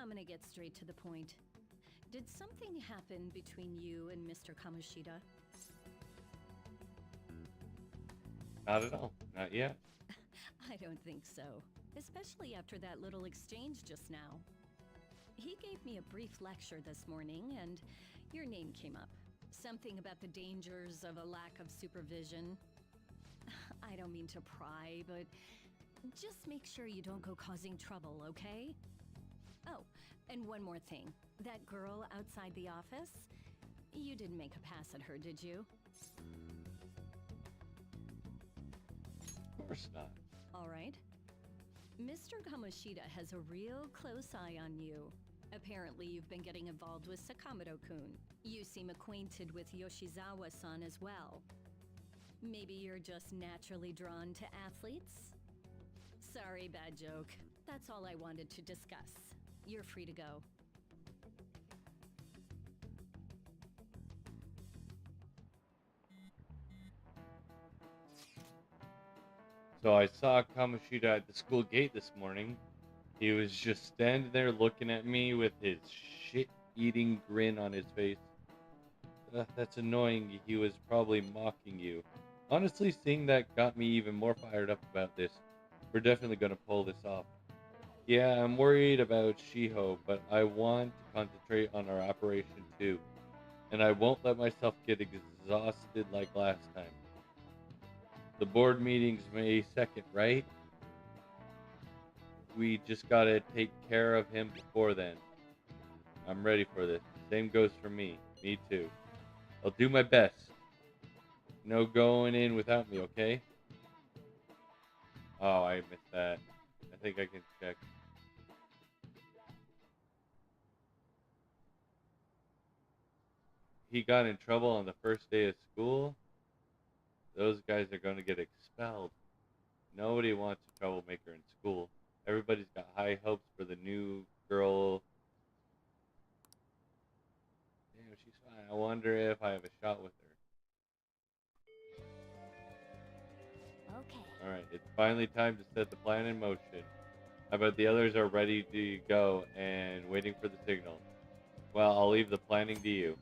I'm gonna get straight to the point. Did something happen between you and Mr. Kamoshida?
Not at all. Not yet.
I don't think so. Especially after that little exchange just now. He gave me a brief lecture this morning, and your name came up. Something about the dangers of a lack of supervision. I don't mean to pry, but just make sure you don't go causing trouble, okay? Oh, and one more thing. That girl outside the office? You didn't make a pass at her, did you?
Of course not.
All right. Mr. Kamoshida has a real close eye on you. Apparently, you've been getting involved with Sakamoto-kun. You seem acquainted with Yoshizawa-san as well. Maybe you're just naturally drawn to athletes? Sorry, bad joke. That's all I wanted to discuss. You're free to go.
So I saw Kamoshida at the school gate this morning. He was just standing there looking at me with his shit-eating grin on his face. That's annoying. He was probably mocking you. Honestly, seeing that got me even more fired up about this. We're definitely going to pull this off. Yeah, I'm worried about Shiho, but I want to concentrate on our operation too. And I won't let myself get exhausted like last time. The board meeting's May 2nd, right? We just gotta take care of him before then. I'm ready for this. Same goes for me. Me too. I'll do my best. No going in without me, okay? Oh, I missed that. I think I can check. He got in trouble on the first day of school. Those guys are going to get expelled. Nobody wants a troublemaker in school. Everybody's got high hopes for the new girl. Damn, she's fine. I wonder if I have a shot with her.
Okay.
Alright, it's finally time to set the plan in motion. How about the others are ready to go and waiting for the signal? Well, I'll leave the planning to you.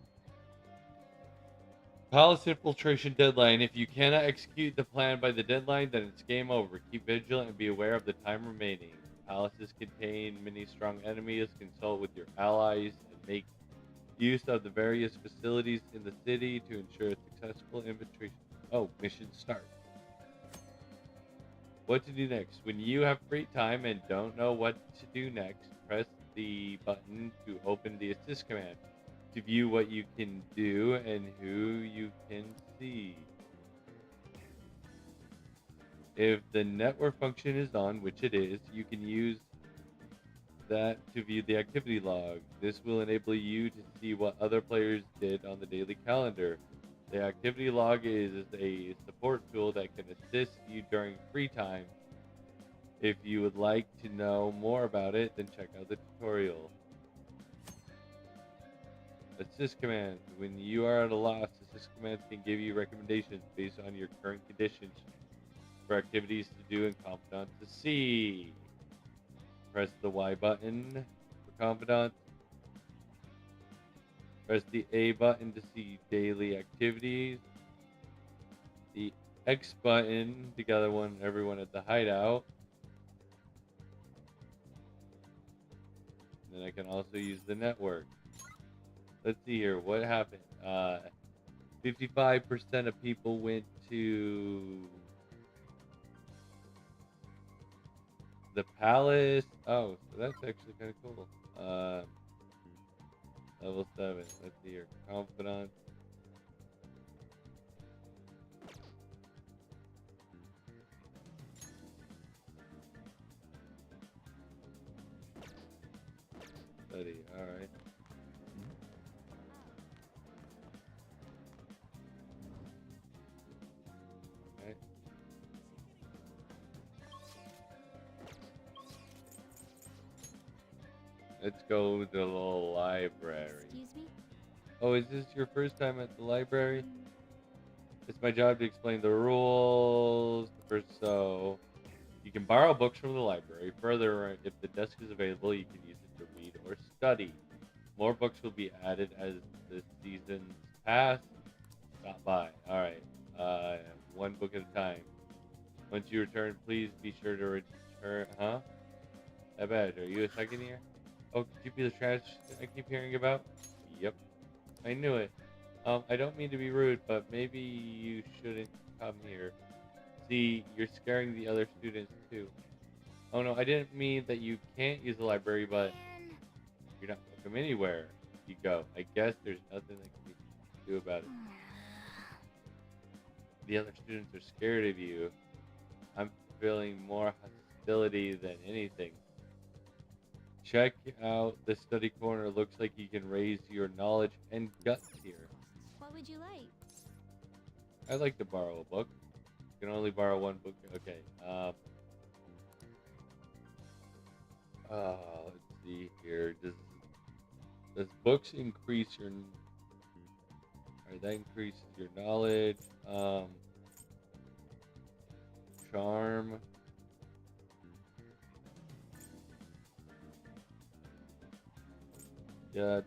Palace infiltration deadline. If you cannot execute the plan by the deadline, then it's game over. Keep vigilant and be aware of the time remaining. Palaces contain many strong enemies. Consult with your allies and make use of the various facilities in the city to ensure successful infiltration. Oh, mission start. What to do next? When you have free time and don't know what to do next, press the button to open the assist command to view what you can do and who you can see. If the network function is on, which it is, you can use that to view the activity log. This will enable you to see what other players did on the daily calendar. The activity log is a support tool that can assist you during free time. If you would like to know more about it, then check out the tutorial. Assist commands. When you are at a loss, assist commands can give you recommendations based on your current conditions for activities to do and confidant to see. Press the Y button for confidant. Press the A button to see daily activities. The X button to gather everyone at the hideout. and I can also use the network. Let's see here. What happened? 55% of people went to the palace. Oh, so that's actually kind of cool. Level 7. Let's see here. Confidant. Study. Alright. Okay. Let's go to the library.
Excuse me?
Oh, is this your first time at the library? It's my job to explain the rules. So, you can borrow books from the library. Further, if the desk is available, you can use it to read or study. More books will be added as the seasons pass. Stop by. Alright. One book at a time. Once you return, please be sure to return. Huh? I bet. Are you a second year? Oh, could you be the trash I keep hearing about? Yep. I knew it. I don't mean to be rude, but maybe you shouldn't come here. See, you're scaring the other students too. Oh no, I didn't mean that you can't use the library, but you're not welcome anywhere you go. I guess there's nothing that can do about it. The other students are scared of you. I'm feeling more hostility than anything. Check out the study corner. Looks like you can raise your knowledge and guts here.
What would you like?
I'd like to borrow a book. You can only borrow one book. Okay. Let's see here. Does books increase your? Alright, that increases your knowledge. Charm. Yeah.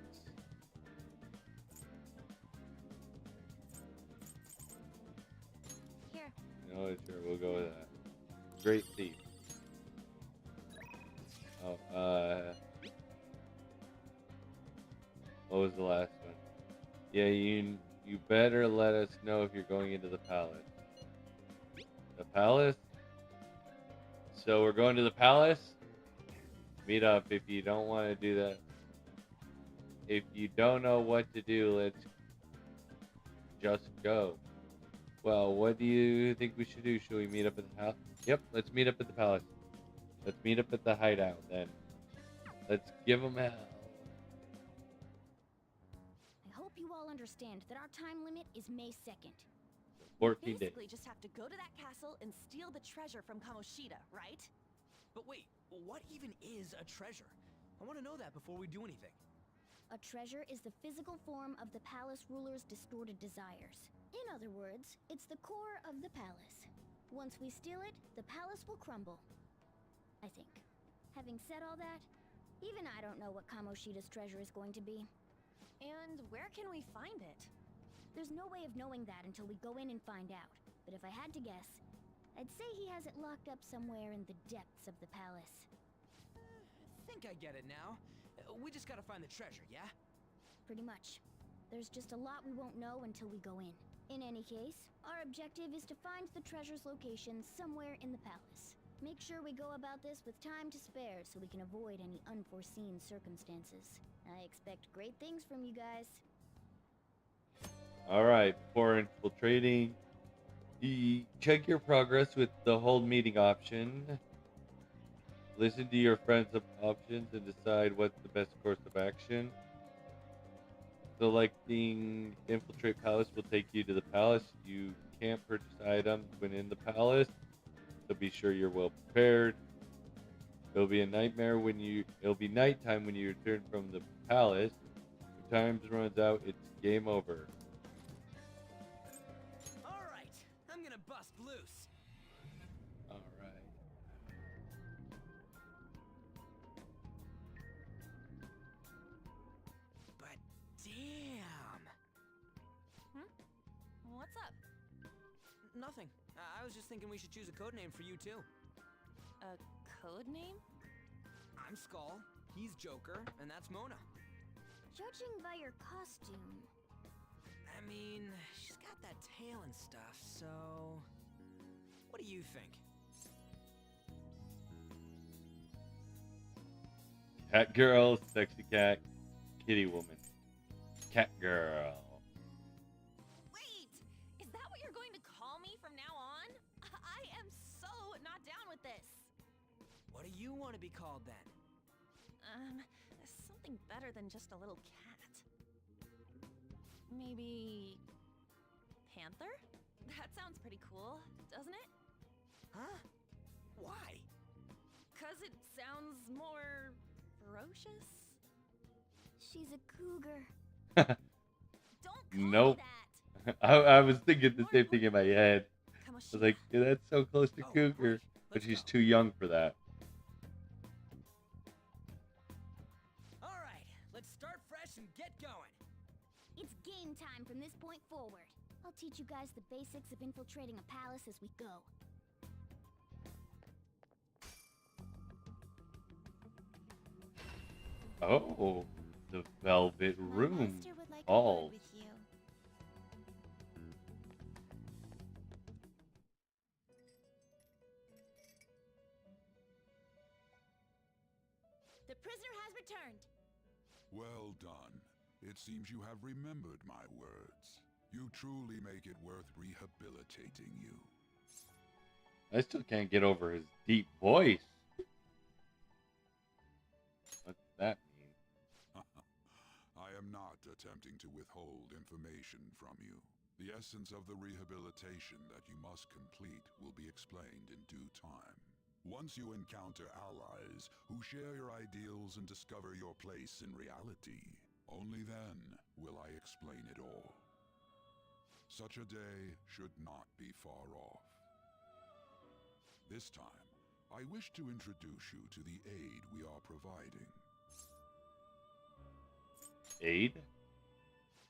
Here.
No, sure, we'll go with that. Great thief. Oh, what was the last one? Yeah, you better let us know if you're going into the palace. The palace? So we're going to the palace? Meet up if you don't want to do that. If you don't know what to do, let's just go. Well, what do you think we should do? Should we meet up at the house? Yep, let's meet up at the palace. Let's meet up at the hideout then. Let's give them hell.
I hope you all understand that our time limit is May 2nd.
14 days.
Basically, just have to go to that castle and steal the treasure from Kamoshida, right?
But wait, what even is a treasure? I want to know that before we do anything.
A treasure is the physical form of the palace ruler's distorted desires. In other words, it's the core of the palace. Once we steal it, the palace will crumble. I think. Having said all that, even I don't know what Kamoshida's treasure is going to be.
And where can we find it?
There's no way of knowing that until we go in and find out. But if I had to guess, I'd say he has it locked up somewhere in the depths of the palace.
I think I get it now. We just gotta find the treasure, yeah?
Pretty much. There's just a lot we won't know until we go in. In any case, our objective is to find the treasure's location somewhere in the palace. Make sure we go about this with time to spare so we can avoid any unforeseen circumstances. I expect great things from you guys.
Alright, before infiltrating, check your progress with the hold meeting option. Listen to your friends' options and decide what's the best course of action. Selecting Infiltrate Palace will take you to the palace. You can't purchase items when in the palace, so be sure you're well prepared. It'll be nighttime when you return from the palace. If time runs out, it's game over.
Alright, I'm gonna bust loose.
Alright.
But damn!
What's up?
Nothing. I was just thinking we should choose a code name for you too.
A code name?
I'm Skull. He's Joker, and that's Mona.
Judging by your costume...
I mean, she's got that tail and stuff, so... What do you think?
Cat girl, sexy cat, kitty woman. Cat girl.
Wait! Is that what you're going to call me from now on? I am so not down with this.
What do you want to be called then?
Something better than just a little cat. Maybe... Panther? That sounds pretty cool, doesn't it?
Huh? Why?
'Cause it sounds more... ferocious?
She's a cougar.
Nope. I was thinking the same thing in my head. I was like, yeah, that's so close to cougar, but she's too young for that.
Alright, let's start fresh and get going.
It's game time from this point forward. I'll teach you guys the basics of infiltrating a palace as we go.
Oh, the Velvet Room.
Master would like a
All.
word with you.
The prisoner has returned.
Well done. It seems you have remembered my words. You truly make it worth rehabilitating you.
I still can't get over his deep voice. What's that mean?
I am not attempting to withhold information from you. The essence of the rehabilitation that you must complete will be explained in due time. Once you encounter allies who share your ideals and discover your place in reality, only then will I explain it all. Such a day should not be far off. This time, I wish to introduce you to the aid we are providing.
Aid?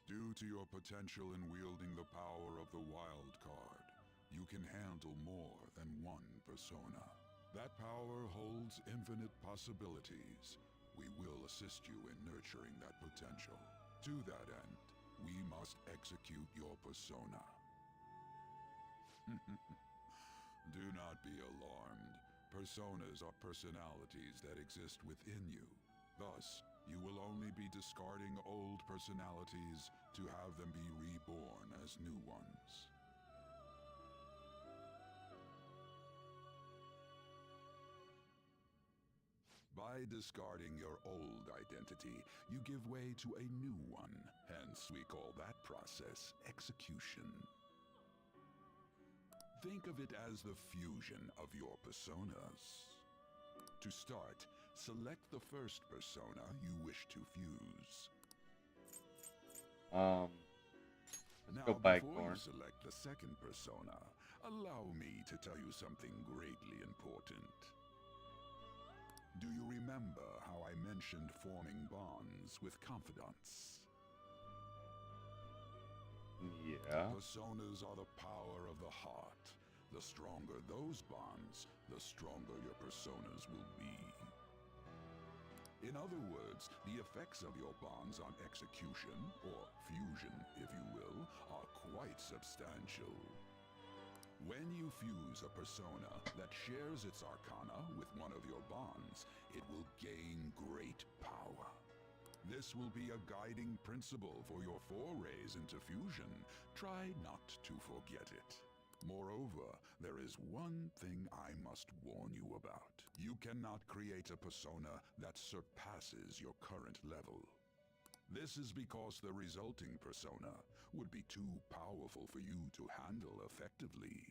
Due to your potential in wielding the power of the wild card, you can handle more than one persona. That power holds infinite possibilities. We will assist you in nurturing that potential. To that end, we must execute your persona. Do not be alarmed. Personas are personalities that exist within you. Thus, you will only be discarding old personalities to have them be reborn as new ones. By discarding your old identity, you give way to a new one. Hence, we call that process execution. Think of it as the fusion of your personas. To start, select the first persona you wish to fuse.
Let's go back,
before you select the second persona, allow me to tell you something greatly important. Do you remember how I mentioned forming bonds with confidants?
Yeah.
Personas are the power of the heart. The stronger those bonds, the stronger your personas will be. In other words, the effects of your bonds on execution, or fusion, if you will, are quite substantial. When you fuse a persona that shares its arcana with one of your bonds, it will gain great power. This will be a guiding principle for your forays into fusion. Try not to forget it. Moreover, there is one thing I must warn you about. You cannot create a persona that surpasses your current level. This is because the resulting persona would be too powerful for you to handle effectively.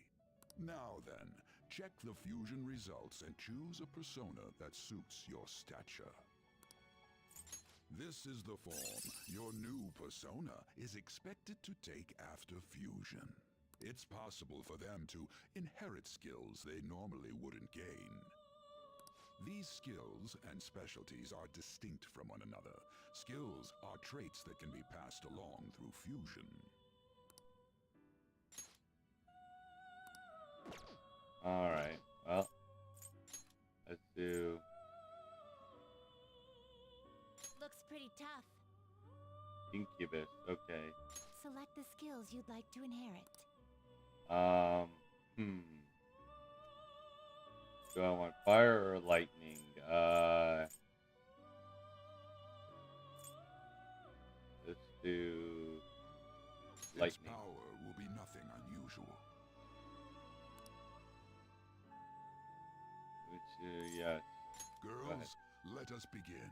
Now then, check the fusion results and choose a persona that suits your stature. This is the form your new persona is expected to take after fusion. It's possible for them to inherit skills they normally wouldn't gain. These skills and specialties are distinct from one another. Skills are traits that can be passed along through fusion.
Alright, well, let's do Incubus. Okay.
Select the skills you'd like to inherit.
Do I want fire or lightning? Let's do
Its
lightning.
power will be nothing unusual.
Which, yes.
Girls, let us begin.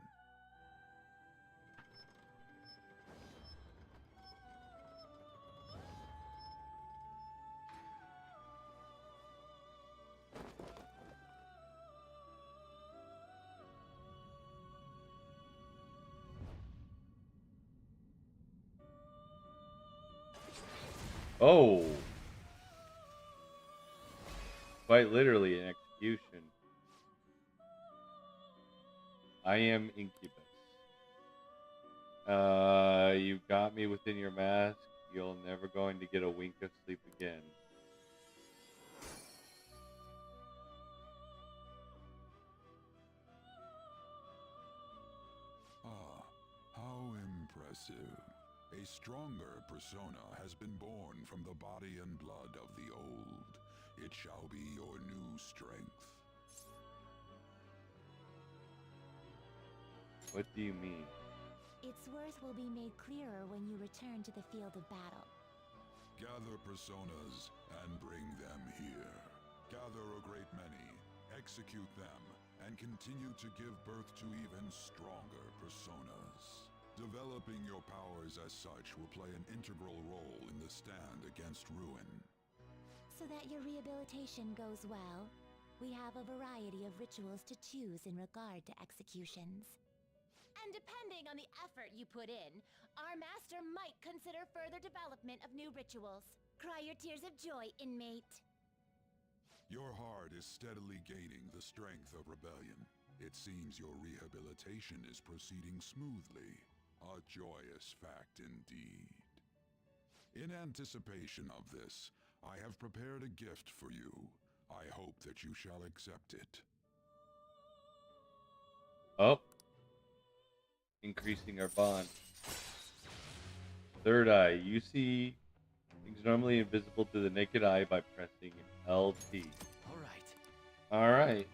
Oh! Quite literally an execution. I am Incubus. You got me within your mask. You're never going to get a wink of sleep again.
Ah, how impressive. A stronger persona has been born from the body and blood of the old. It shall be your new strength.
What do you mean?
Its worth will be made clearer when you return to the field of battle.
Gather personas and bring them here. Gather a great many, execute them, and continue to give birth to even stronger personas. Developing your powers as such will play an integral role in the stand against ruin.
So that your rehabilitation goes well, we have a variety of rituals to choose in regard to executions. And depending on the effort you put in, our master might consider further development of new rituals. Cry your tears of joy, inmate.
Your heart is steadily gaining the strength of rebellion. It seems your rehabilitation is proceeding smoothly. A joyous fact indeed. In anticipation of this, I have prepared a gift for you. I hope that you shall accept it.
Oh. Increasing our bond. Third eye. You see things normally invisible to the naked eye by pressing LT. Alright.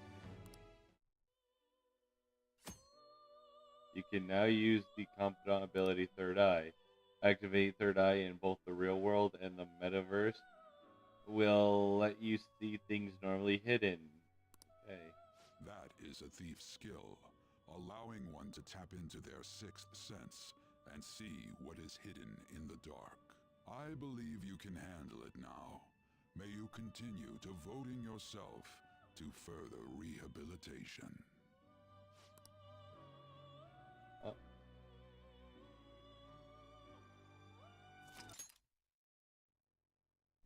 You can now use the confidant ability Third Eye. Activate Third Eye in both the real world and the Metaverse. Will let you see things normally hidden. Okay.
That is a thief's skill, allowing one to tap into their sixth sense and see what is hidden in the dark. I believe you can handle it now. May you continue devoting yourself to further rehabilitation.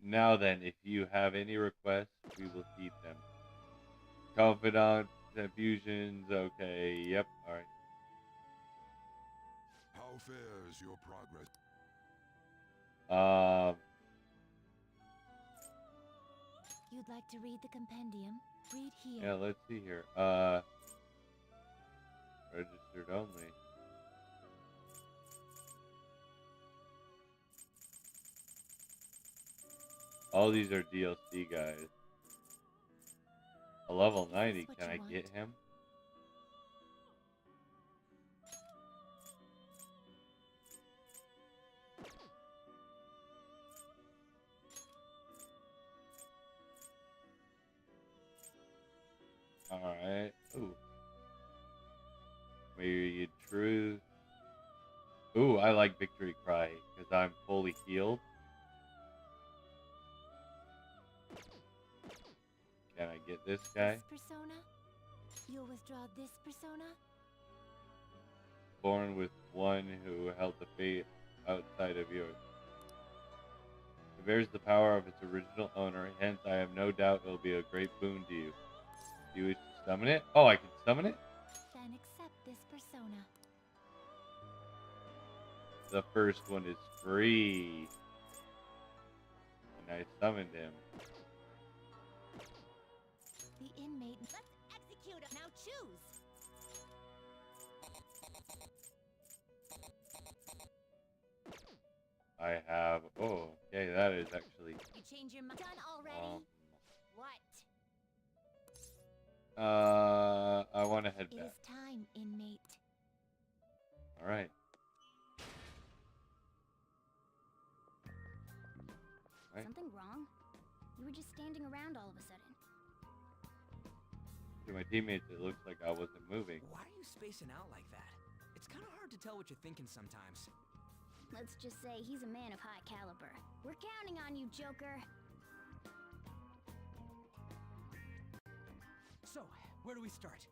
Now then, if you have any requests, we will heed them. Confidant, infusions, okay, yep, alright.
How fares your progress?
You'd like to read the compendium? Read here.
Yeah, let's see here. Registered only. All these are DLC guys. A level 90, can I get him? Alright. Ooh. Maybe truth. Ooh, I like Victory Cry because I'm fully healed. Can I get this guy?
This persona? You'll withdraw this persona?
Born with one who held the fate outside of yours. It bears the power of its original owner, hence I have no doubt it will be a great boon to you. Do you wish to summon it? Oh, I can summon it?
Then accept this persona.
The first one is free. And I summoned him.
The inmate. Let's execute him. Now choose.
I have. Oh, okay, that is actually.
You change your mind? Done already? What?
I want to head
It
back.
is time, inmate.
All right. Right.
Something wrong? You were just standing around all of a sudden.
To my teammates, it looks like I wasn't moving.
Why are you spacing out like that? It's kind of hard to tell what you're thinking sometimes.
Let's just say he's a man of high caliber. We're counting on you, Joker.
So, where do we start?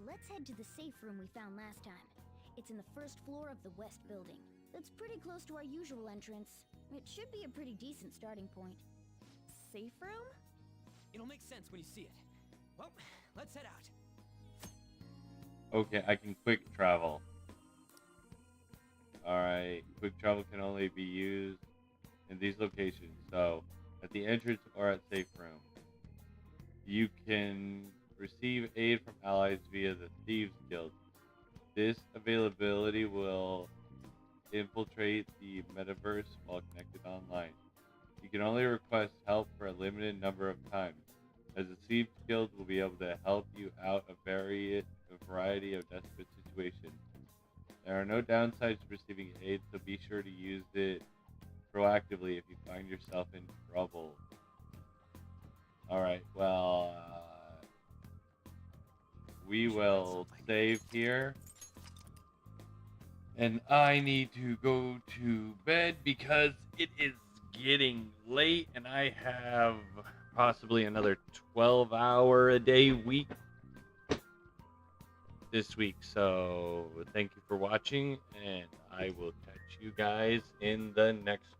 Let's head to the safe room we found last time. It's in the first floor of the west building. That's pretty close to our usual entrance. It should be a pretty decent starting point.
Safe room?
It'll make sense when you see it. Well, let's head out.
Okay, I can quick travel. Alright, quick travel can only be used in these locations. So, at the entrance or at safe room. You can receive aid from allies via the Thieves Guild. This availability will infiltrate the Metaverse while connected online. You can only request help for a limited number of times, as the Thieves Guild will be able to help you out a variety of desperate situations. There are no downsides to receiving aid, so be sure to use it proactively if you find yourself in trouble. Alright, well, we will save here. And I need to go to bed because it is getting late and I have possibly another 12-hour-a-day week this week. So thank you for watching, and I will catch you guys in the next